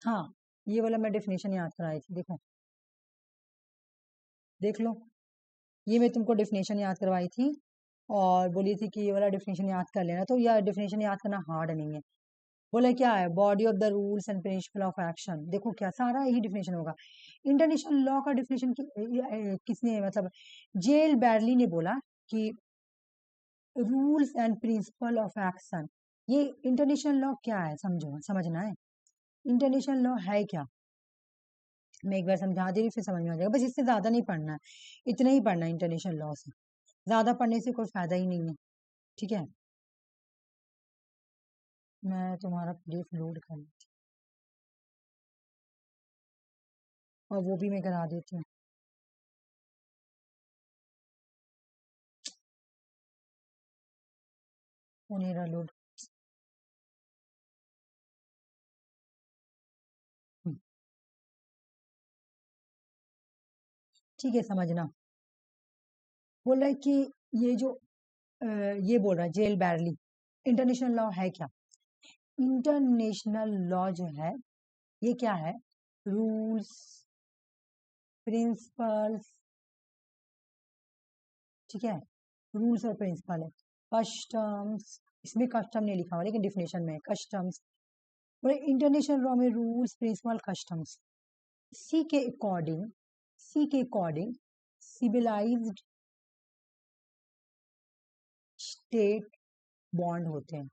हाँ, ये वाला मैं डेफिनेशन याद कराई थी, देखो देख लो, ये मैं तुमको डेफिनेशन याद करवाई थी और बोली थी कि ये वाला डेफिनेशन याद कर लेना, तो यह डेफिनेशन याद करना हार्ड नहीं है। बोला क्या है? Body of the rules and principle of action. देखो क्या सारा यही डिफिनेशन होगा। इंटरनेशनल लॉ का डिफिनेशन किसने, मतलब जेल बैरली ने बोला कि rules and principle of action. ये इंटरनेशनल लॉ क्या है, समझो, समझना है इंटरनेशनल लॉ है क्या। मैं एक बार समझा दे रही, फिर समझ में आ जाएगा, बस इससे ज्यादा नहीं पढ़ना है, इतना ही पढ़ना है इंटरनेशनल लॉ से, ज्यादा पढ़ने से कोई फायदा ही नहीं है, ठीक है। मैं तुम्हारा पीडीएफ लोड कर लेती हूँ और वो भी मैं करा देती हूँ। मेरा लोड ठीक है, समझना। बोल रहा है कि ये जो ये बोल रहा है जेल बैरली, इंटरनेशनल लॉ है क्या? इंटरनेशनल लॉ जो है ये क्या है? रूल्स, प्रिंसिपल्स, ठीक है, रूल्स और प्रिंसिपल है। कस्टम्स, इसमें कस्टम नहीं लिखा हुआ लेकिन डिफिनेशन में कस्टम्स। इंटरनेशनल लॉ में रूल्स, प्रिंसिपल, कस्टम्स, इसी के अकॉर्डिंग, इसी के अकॉर्डिंग सिविलाइज्ड स्टेट बॉन्ड होते हैं,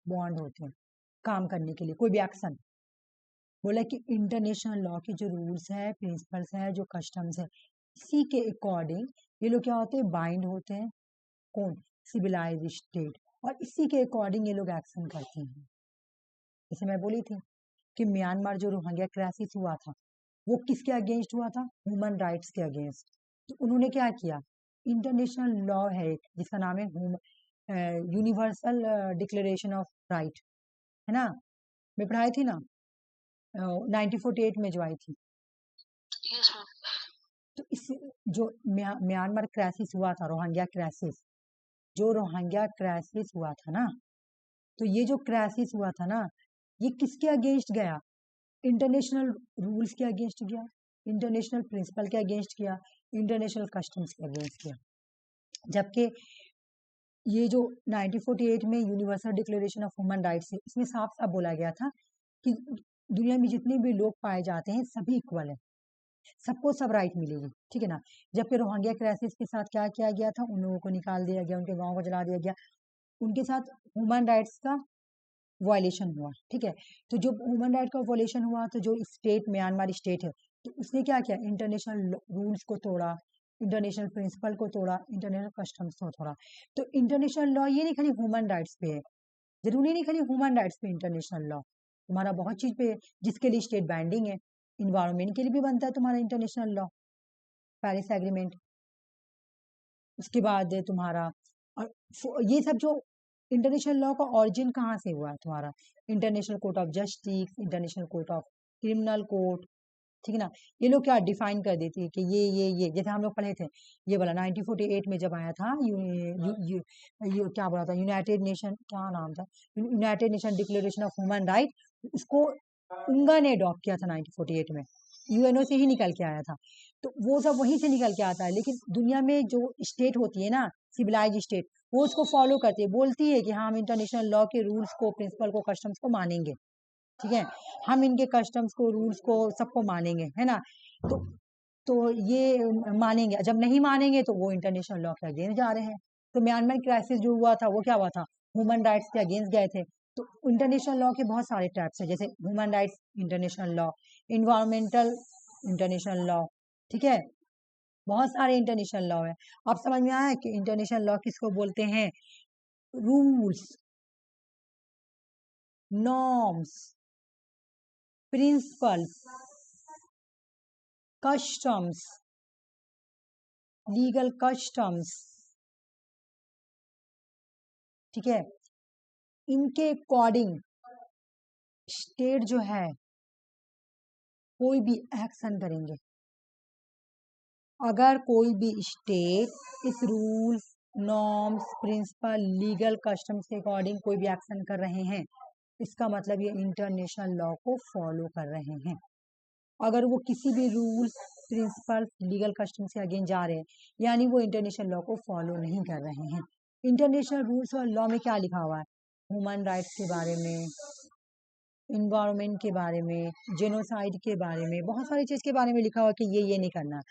बॉन्ड होते हैं काम करने के लिए, कोई भी एक्शन। बोला कि इंटरनेशनल लॉ के जो रूल्स है, प्रिंसिपल्स है, जो कस्टम्स है, इसी के अकॉर्डिंग ये लोग क्या होते हैं? बाइंड होते हैं। कौन? Civilise state. और इसी के अकॉर्डिंग ये लोग एक्शन करते हैं। जैसे मैं बोली थी कि म्यांमार जो रोहिंग्या क्राइसिस हुआ था वो किसके अगेंस्ट हुआ था? ह्यूमन राइट्स के अगेंस्ट। तो उन्होंने क्या किया? इंटरनेशनल लॉ है एक जिसका नाम है यूनिवर्सल डिक्लेरेशन ऑफ राइट, है ना, मैं पढ़ाई थी ना 1948 में जो आई थी। Yes ma'am. तो इस जो म्यांमार क्राइसिस हुआ था, रोहिंग्या क्राइसिस, जो रोहिंग्या क्राइसिस हुआ था ना, तो ये जो क्राइसिस हुआ था ना, ये किसके अगेंस्ट गया? इंटरनेशनल रूल्स के अगेंस्ट गया, इंटरनेशनल प्रिंसिपल के अगेंस्ट किया, इंटरनेशनल कस्टम्स के अगेंस्ट किया। जबकि ये जो 1948 में universal declaration of human rights है, इसमें साफ साफ बोला गया था कि दुनिया में जितने भी लोग पाए जाते हैं सभी इक्वल है, सबको सब राइट मिलेगी, ठीक है ना। जबकि रोहिंग्या क्राइसिस के साथ क्या किया गया था? उन लोगों को निकाल दिया गया, उनके गाँव को जला दिया गया, उनके साथ ह्यूमन राइट्स का वायलेशन हुआ, ठीक है। तो जो ह्यूमन राइट का वायलेशन हुआ तो जो स्टेट म्यांमार स्टेट है तो उसने क्या किया? इंटरनेशनल रूल्स को तोड़ा, इंटरनेशनल प्रिंसिपल को तोड़ा, इंटरनेशनल कस्टम्स को तोड़ा। तो इंटरनेशनल लॉ ये नहीं खाली ह्यूमन राइट्स पे है, जरूरी नहीं खाली ह्यूमन राइट्स पे इंटरनेशनल लॉ, तुम्हारा बहुत चीज पे है जिसके लिए स्टेट बाइंडिंग है। इन्वायरमेंट के लिए भी बनता है तुम्हारा इंटरनेशनल लॉ, पेरिस एग्रीमेंट। उसके बाद है तुम्हारा, और ये सब जो इंटरनेशनल लॉ का ऑरिजिन कहाँ से हुआ है तुम्हारा? International court of justice, international court of criminal court, ठीक है ना। ये लोग क्या डिफाइन कर देती है कि ये जैसे हम लोग पढ़े थे ये वाला 1948 में जब आया था क्या बोला था, यूनाइटेड नेशन, क्या नाम था, United nation declaration of human right, उसको उंगा ने अडॉप्ट किया था 1948 में, यूएनओ से ही निकल के आया था। तो वो सब वहीं से निकल के आता है, लेकिन दुनिया में जो स्टेट होती है ना, सिविलाइज स्टेट, वो उसको फॉलो करती है, बोलती है कि हाँ हम इंटरनेशनल लॉ के रूल्स को, प्रिंसिपल को, कस्टम्स को मानेंगे, ठीक है, हम इनके कस्टम्स को, रूल्स को, सबको मानेंगे, है ना। तो ये मानेंगे, जब नहीं मानेंगे तो वो इंटरनेशनल लॉ के अगेंस्ट जा रहे हैं। तो म्यांमार क्राइसिस जो हुआ था वो क्या हुआ था? ह्यूमन राइट्स के अगेंस्ट गए थे। तो इंटरनेशनल लॉ के बहुत सारे टाइप्स है, जैसे human rights international law, environmental international law, ठीक है, बहुत सारे इंटरनेशनल लॉ है। अब समझ में आया कि इंटरनेशनल लॉ किसको बोलते हैं? Rules, norms, principles, customs, legal customs, ठीक है, इनके अकॉर्डिंग स्टेट जो है कोई भी एक्शन करेंगे। अगर कोई भी स्टेट इस rules, norms, principle, legal customs के अकॉर्डिंग कोई भी एक्शन कर रहे हैं, इसका मतलब ये इंटरनेशनल लॉ को फॉलो कर रहे हैं। अगर वो किसी भी रूल्स, प्रिंसिपल, लीगल कस्टम्स के अगेंस्ट जा रहे हैं, यानी वो इंटरनेशनल लॉ को फॉलो नहीं कर रहे हैं। इंटरनेशनल रूल्स और लॉ में क्या लिखा हुआ है? ह्यूमन राइट्स के बारे में, इन्वायरमेंट के बारे में, जेनोसाइड के बारे में, बहुत सारी चीज़ के बारे में लिखा हुआ कि ये नहीं करना है,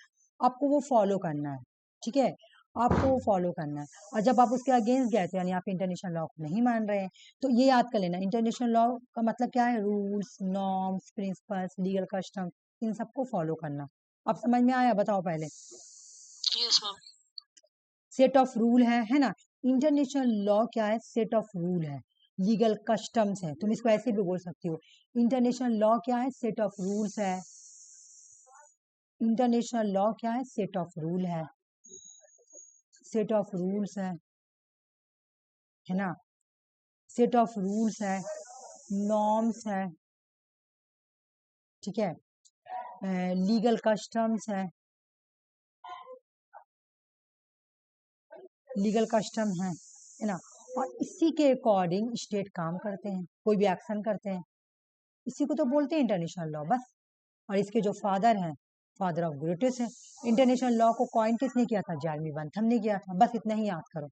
आपको वो फॉलो करना है। ठीक है, आपको वो फॉलो करना है। और जब आप उसके अगेंस्ट गए थे, यानी आप इंटरनेशनल लॉ को नहीं मान रहे हैं, तो ये याद कर लेना, इंटरनेशनल लॉ का मतलब क्या है? Rules, norms, principles, legal custom, इन सबको फॉलो करना। अब समझ में आया? बताओ पहले। Yes ma'am. Set of rule है ना? इंटरनेशनल लॉ क्या है? सेट ऑफ रूल है। लीगल कस्टम्स है, तुम इसको ऐसे भी बोल सकती हो। इंटरनेशनल लॉ क्या है? सेट ऑफ रूल्स है। इंटरनेशनल लॉ क्या है? सेट ऑफ रूल है। सेट ऑफ रूल्स है ना? सेट ऑफ रूल्स है, नॉर्म्स है, ठीक है, लीगल कस्टम्स है, लीगल कस्टम है ना? और इसी के अकॉर्डिंग स्टेट काम करते हैं, कोई भी एक्शन करते हैं, इसी को तो बोलते हैं इंटरनेशनल लॉ, बस। और इसके जो फादर हैं, फादर ऑफ ब्रिटिश है। इंटरनेशनल लॉ को कॉइन किसने किया था? जेरेमी बेंथम ने किया था। बस इतना ही याद करो,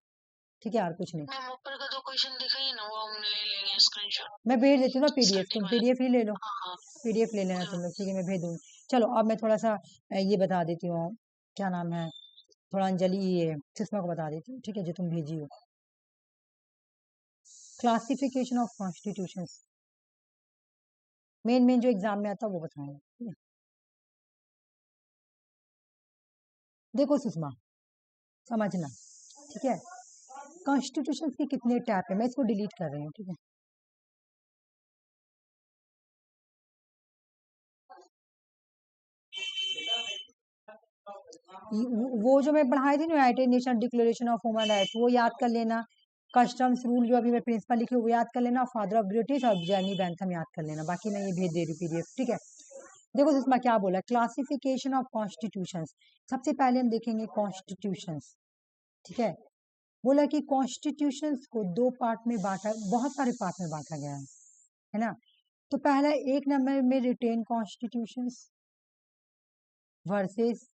ठीक है, और कुछ नहीं। मैम ऊपर का तो क्वेश्चन दिखा ही ना, वो हम ले लेंगे स्क्रीनशॉट। मैं भेज देती हूँ ना पीडीएफ, तुम स्टार्टिंग वाला। पीडीएफ ही ले लो, हाँ। पीडीएफ ले लेना तुम लोग, ठीक है, मैं भेज दूँगी। चलो अब मैं थोड़ा सा ये बता देती हूँ, क्या नाम है, थोड़ा अंजलि ये सुषमा को बता देती हूँ, ठीक है, जो तुम भेजी हो। क्लासिफिकेशन ऑफ कॉन्स्टिट्यूशन, मेन जो एग्जाम में आता है वो बताऊंगा, ठीक है। देखो सुषमा, समझना, ठीक है, कॉन्स्टिट्यूशन के कितने टैप है, मैं इसको डिलीट कर रही हूँ, ठीक है। वो जो मैं पढ़ाई थी ना, United nation declaration of human rights, वो याद कर लेना। कस्टम्स रूल जो अभी मैं प्रिंसिपल लिखी वो याद कर लेना। फादर ऑफ ब्रिटिश और जेरेमी बेंथम याद कर लेना। बाकी मैं ये भेज दे रही हूँ पीडीएफ, ठीक है। देखो इसमें क्या बोला, क्लासिफिकेशन ऑफ कॉन्स्टिट्यूशंस। सबसे पहले हम देखेंगे कॉन्स्टिट्यूशंस, ठीक है। बोला कि कॉन्स्टिट्यूशंस को दो पार्ट में बांटा, बहुत सारे पार्ट में बांटा गया है ना। तो पहला एक नंबर में written constitutions versus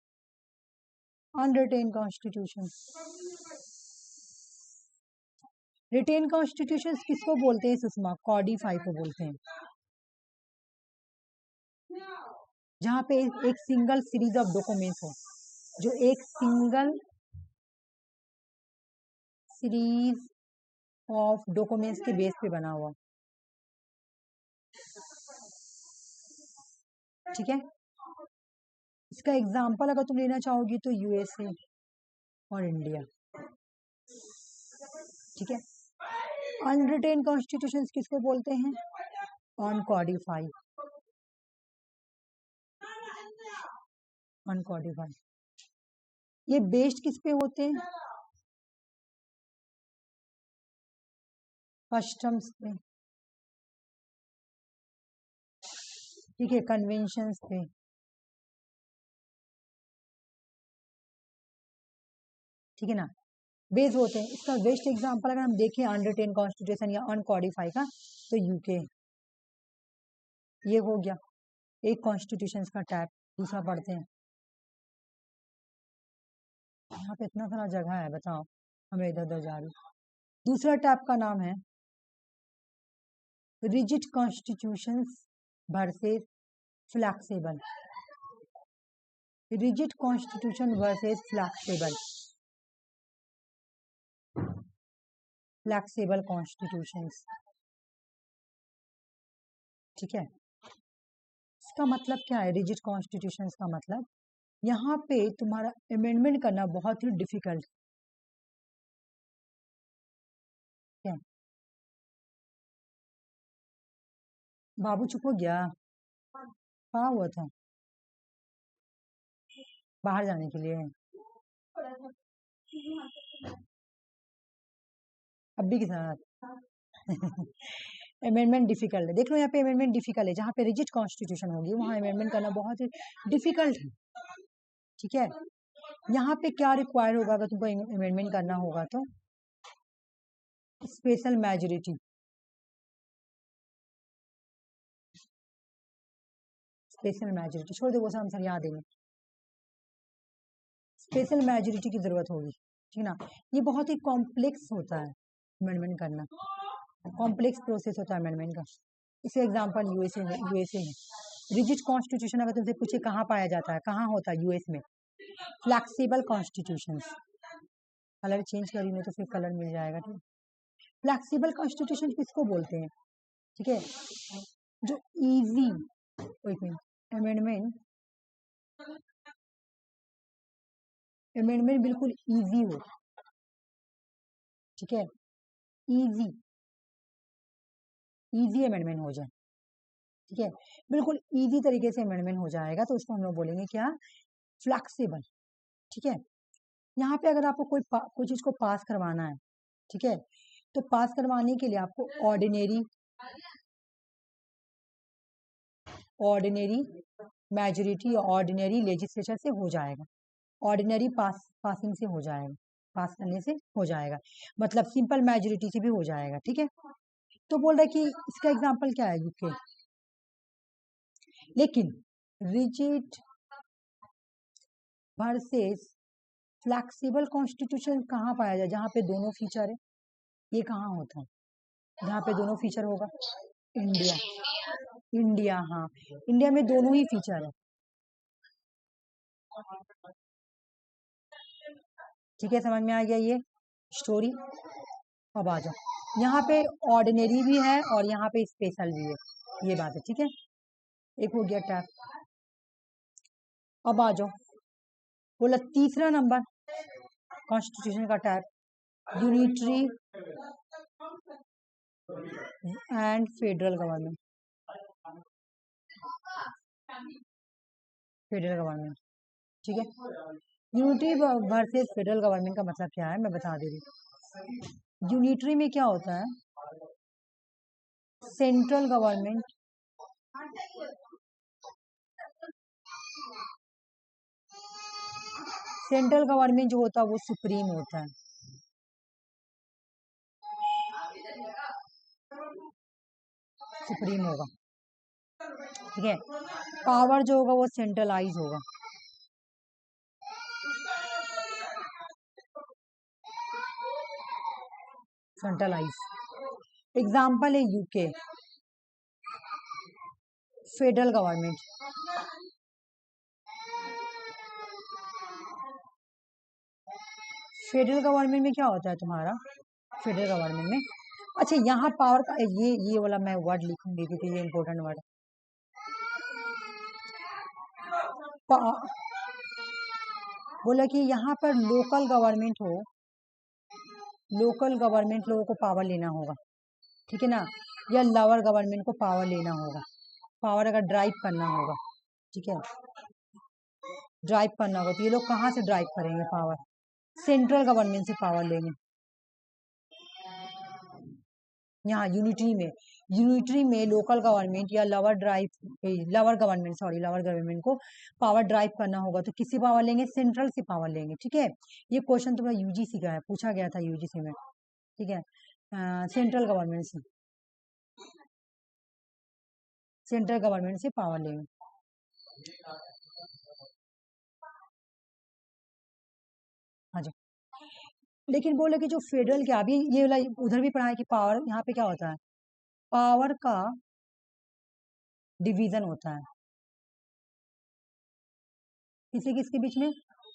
unwritten constitution. Written constitution किसको बोलते हैं सुषमा? कॉडिफाई को बोलते हैं, जहां पे एक सिंगल सीरीज ऑफ डॉक्यूमेंट्स हो, जो एक सिंगल सीरीज ऑफ डॉक्यूमेंट्स के बेस पे बना हुआ, ठीक है। इसका एग्जांपल अगर तुम लेना चाहोगी तो यूएसए और इंडिया, ठीक है। अनरिटेन कॉन्स्टिट्यूशन किसको बोलते हैं? अनकॉडिफाई, अनकॉडिफाई। ये बेस्ड किस पे होते हैं? कस्टम्स पे, ठीक है, कन्वेंशंस पे, ठीक है ना, बेस होते हैं। इसका बेस्ट एग्जांपल अगर हम देखें अनरिटेन कॉन्स्टिट्यूशन या अनकॉडिफाई का, तो यूके, ये हो गया एक कॉन्स्टिट्यूशन का टाइप। दूसरा पढ़ते हैं, यहाँ पे इतना सारा जगह है, बताओ, हमें इधर उधर जा रही। दूसरा टाइप का नाम है rigid constitutions versus flexible. Rigid constitution versus flexible, flexible constitutions, ठीक है। इसका मतलब क्या है? रिजिड कॉन्स्टिट्यूशंस का मतलब यहाँ पे तुम्हारा अमेंडमेंट करना बहुत ही डिफिकल्ट है। बाबू चुप हो गया, कहाँ हुआ था बाहर जाने के लिए? अब्बी के साथ अमेंडमेंट डिफिकल्ट है। देख लो यहाँ पे अमेंडमेंट डिफिकल्ट है, जहाँ पे रिजिड कॉन्स्टिट्यूशन होगी वहाँ अमेंडमेंट करना बहुत ही डिफिकल्ट है। ठीक है, यहाँ पे क्या रिक्वायर होगा अगर तुमको अमेंडमेंट करना होगा तो स्पेशल मेजोरिटी। स्पेशल मेजोरिटी छोड़ दो, वो सब हम सब याद देंगे। स्पेशल मेजोरिटी की जरूरत होगी, ठीक ना। ये बहुत ही कॉम्प्लेक्स होता है अमेंडमेंट करना, कॉम्प्लेक्स प्रोसेस होता है अमेंडमेंट का। इसका एग्जांपल यूएसए है। यूएसए है रिजिड कॉन्स्टिट्यूशन अगर तुमसे पूछे कहाँ पाया जाता है, कहाँ होता है यूएस में, फ्लैक्सिबल कॉन्स्टिट्यूशन। कलर चेंज करी नहीं तो फिर कलर मिल जाएगा। ठीक, फ्लैक्सिबल कॉन्स्टिट्यूशन किसको बोलते हैं? ठीक है, जो इजी, एक मिनट, अमेंडमेंट बिल्कुल इजी हो। ठीक है, इजी अमेंडमेंट हो जाए। ठीक है, बिल्कुल इजी तरीके से अमेंडमेंट हो जाएगा तो उसको हम लोग बोलेंगे क्या? फ्लैक्सिबल। ठीक है, यहाँ पे अगर आपको कोई चीज को पास करवाना है, ठीक है, तो पास करवाने के लिए आपको ऑर्डिनरी मेजोरिटी या ऑर्डिनरी लेजिस्लेचर से हो जाएगा। ऑर्डिनरी पासिंग से हो जाएगा, पास करने से हो जाएगा, मतलब सिंपल मेजोरिटी से भी हो जाएगा। ठीक है, तो बोल रहा है कि इसका एग्जांपल क्या है यूके। लेकिन रिजिड वर्सेस फ्लैक्सिबल कॉन्स्टिट्यूशन कहाँ पाया जाए? जहाँ पे दोनों फीचर है। ये कहाँ होता है जहाँ पे दोनों फीचर होगा? इंडिया। इंडिया, हाँ, इंडिया में दोनों ही फीचर है। ठीक है, समझ में आ गया ये स्टोरी। अब आ जाओ, यहाँ पे ऑर्डिनरी भी है और यहाँ पे स्पेशल भी है, ये बात है। ठीक है, एक हो गया टैप। अब आ जाओ, बोला तीसरा नंबर कॉन्स्टिट्यूशन का tap, unitary and federal government. Federal government, ठीक है, यूनिटरी वर्सेस फेडरल गवर्नमेंट का मतलब क्या है मैं बता दे रही। यूनिटरी में क्या होता है? सेंट्रल गवर्नमेंट जो होता है वो सुप्रीम होता है। सुप्रीम होगा। ठीक है, पावर जो होगा वो सेंट्रलाइज होगा। सेंट्रलाइज एग्जाम्पल है UK, federal government. Federal government में क्या होता है तुम्हारा? फेडरल गवर्नमेंट में, अच्छा यहाँ पावर का ये वाला मैं वर्ड लिखूंगी क्योंकि ये इंपॉर्टेंट वर्ड। बोला कि यहाँ पर लोकल गवर्नमेंट हो, लोकल गवर्नमेंट लोगों को पावर लेना होगा, ठीक है ना, या लोअर गवर्नमेंट को पावर लेना होगा, पावर अगर ड्राइव करना होगा। ठीक है, ड्राइव करना होगा तो ये लोग कहाँ से ड्राइव करेंगे पावर? सेंट्रल गवर्नमेंट से पावर लेंगे। यहाँ यूनिटरी में लोकल गवर्नमेंट या लोअर गवर्नमेंट को पावर ड्राइव करना होगा तो किससे पावर लेंगे? सेंट्रल से पावर लेंगे। ठीक है, ये क्वेश्चन तुम्हारा यूजीसी का है, पूछा गया था यूजीसी में। ठीक है, सेंट्रल गवर्नमेंट से पावर लेंगे। हाँ जी, लेकिन बोले कि जो फेडरल क्या, अभी ये वाला उधर भी पढ़ा है कि पावर यहाँ पे क्या होता है? पावर का डिवीजन होता है किसके बीच में?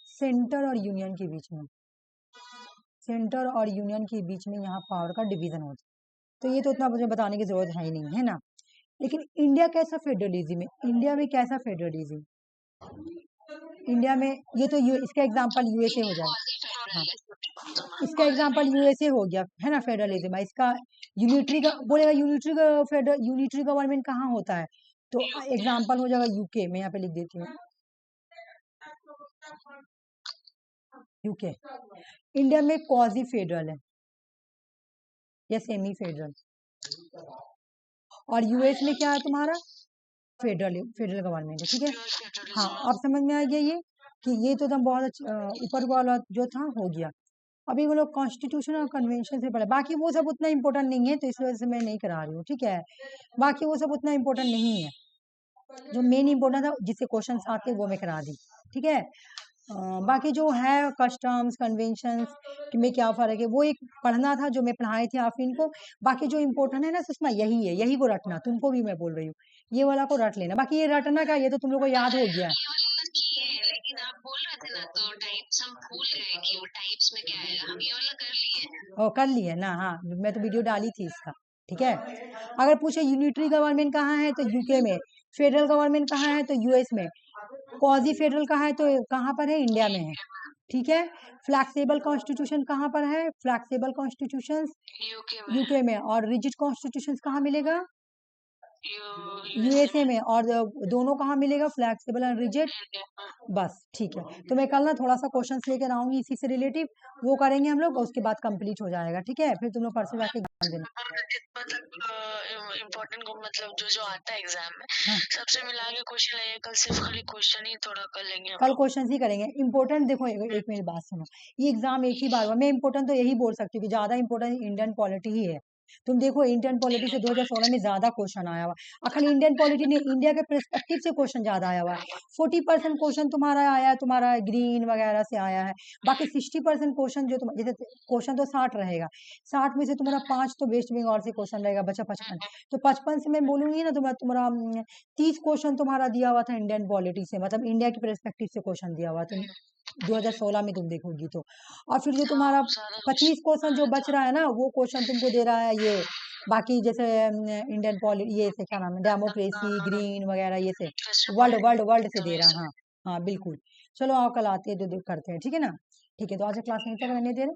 सेंटर और यूनियन के बीच में। सेंटर और यूनियन के बीच में यहाँ पावर का डिवीजन होता है। तो ये तो उतना मुझे बताने की जरूरत है ही नहीं, है ना। लेकिन इंडिया कैसा फेडरलिज्म है? इंडिया में कैसा फेडरलिज्म? इंडिया में ये तो इसका एग्जांपल यूएसए हो जाएगा। हाँ, इसका एग्जांपल यूएसए हो गया है ना, फेडरलिज्म। इसका यूनिटरी का बोलेगा, यूनिटरी गवर्नमेंट कहाँ होता है, तो एग्जांपल हो जाएगा यूके। मैं यहाँ पे लिख देती हूँ यूके। इंडिया में क्वाजी फेडरल है या सेमी फेडरल, और यूएस में क्या है तुम्हारा, फेडरल गवर्नमेंट है, ठीक है। हाँ, अब समझ में आ गया ये कि ये तो एकदम बहुत ऊपर वाला जो था हो गया। अभी वो लोग कॉन्स्टिट्यूशन और कन्वेंशन से पढ़े, बाकी वो सब उतना इम्पोर्टेंट नहीं है, तो इस वजह से मैं नहीं करा रही हूँ, ठीक है। बाकी वो सब उतना इम्पोर्टेंट नहीं है, जो मेन इम्पोर्टेंट था जिससे क्वेश्चन आते वो मैं करा दी, ठीक है। बाकी जो है कस्टम्स कन्वेंशन में क्या फर्क है, वो एक पढ़ना था जो मैं पढ़ाई थी आप इनको। बाकी जो इम्पोर्टेंट है ना सुषमा, यही है, यही को रटना, तुमको भी मैं बोल रही हूँ, ये वाला को रट लेना। बाकी ये रटना का ये तो तुम लोग को याद हो गया। लेकिन आप बोल रहे थे ना, तो टाइप्स हम भूल गए कि वो टाइप्स में क्या आएगा। हम ये वाला कर लिए। कर लिए ना, हाँ मैं तो वीडियो डाली थी इसका, ठीक है। अगर पूछे यूनिटरी गवर्नमेंट कहाँ है तो यूके में, फेडरल गवर्नमेंट कहाँ है तो यूएस में, क्वाजी फेडरल कहाँ है तो कहाँ पर है, इंडिया में है, ठीक है। फ्लैक्सिबल कॉन्स्टिट्यूशन कहाँ पर है, फ्लैक्सिबल कॉन्स्टिट्यूशन यूके में, और रिजिड कॉन्स्टिट्यूशन कहाँ मिलेगा, यूएसए में। और दोनों कहाँ मिलेगा, फ्लैक्सिबल एंड रिजिड, बस ठीक है। तो मैं कल ना थोड़ा सा क्वेश्चंस लेकर आऊंगी इसी से रिलेटिव, वो करेंगे हम लोग, उसके बाद कंप्लीट हो जाएगा, ठीक है। फिर तुम लोग परसों जाके एग्जाम देना। इम्पोर्टेंट को मतलब जो आता है एग्जाम में, हाँ, सबसे मिला के क्वेश्चन लगेगा। कल सिर्फ खाली क्वेश्चन ही थोड़ा कर लेंगे, कल क्वेश्चन ही करेंगे। इंपॉर्टेंट देखो, एक मेरी बात सुनो, ये एग्जाम एक ही बार हुआ, मैं इंपॉर्टेंट तो यही बोल सकती हूँ कि ज्यादा इंपॉर्टेंट इंडियन पॉलिटी ही है। तुम देखो इंडियन पॉलिटी से 2016 में ज्यादा क्वेश्चन आया हुआ, खाली इंडियन पॉलिटी ने इंडिया के पर्सपेक्टिव से क्वेश्चन ज्यादा आया हुआ है। 40% क्वेश्चन तुम्हारा आया है, तुम्हारा ग्रीन वगैरह से आया है। बाकी 60% क्वेश्चन जो तुम, जैसे क्वेश्चन तो 60 रहेगा, 60 में से तुम्हारा 5 तो वेस्ट बंगाल से क्वेश्चन रहेगा, बचा 55। तो 55 से मैं बोलूंगी ना, तुम्हारा 30 क्वेश्चन तुम्हारा दिया हुआ था इंडियन पॉलिटी से, मतलब इंडिया के पर्सपेक्टिव से क्वेश्चन दिया हुआ था 2016 में तुम देखोगी तो। और फिर जो तुम्हारा 25 क्वेश्चन जो बच रहा है ना, वो क्वेश्चन तुमको दे रहा है ये बाकी, जैसे इंडियन पॉलिटी, ये से क्या नाम है, डेमोक्रेसी ग्रीन वगैरह, ये से वर्ल्ड से दे रहा है। हाँ हाँ बिल्कुल। चलो आओ कल आते हैं तो करते हैं, ठीक है ना। ठीक है, तो आज क्लास यहीं तक रहने दे रहे।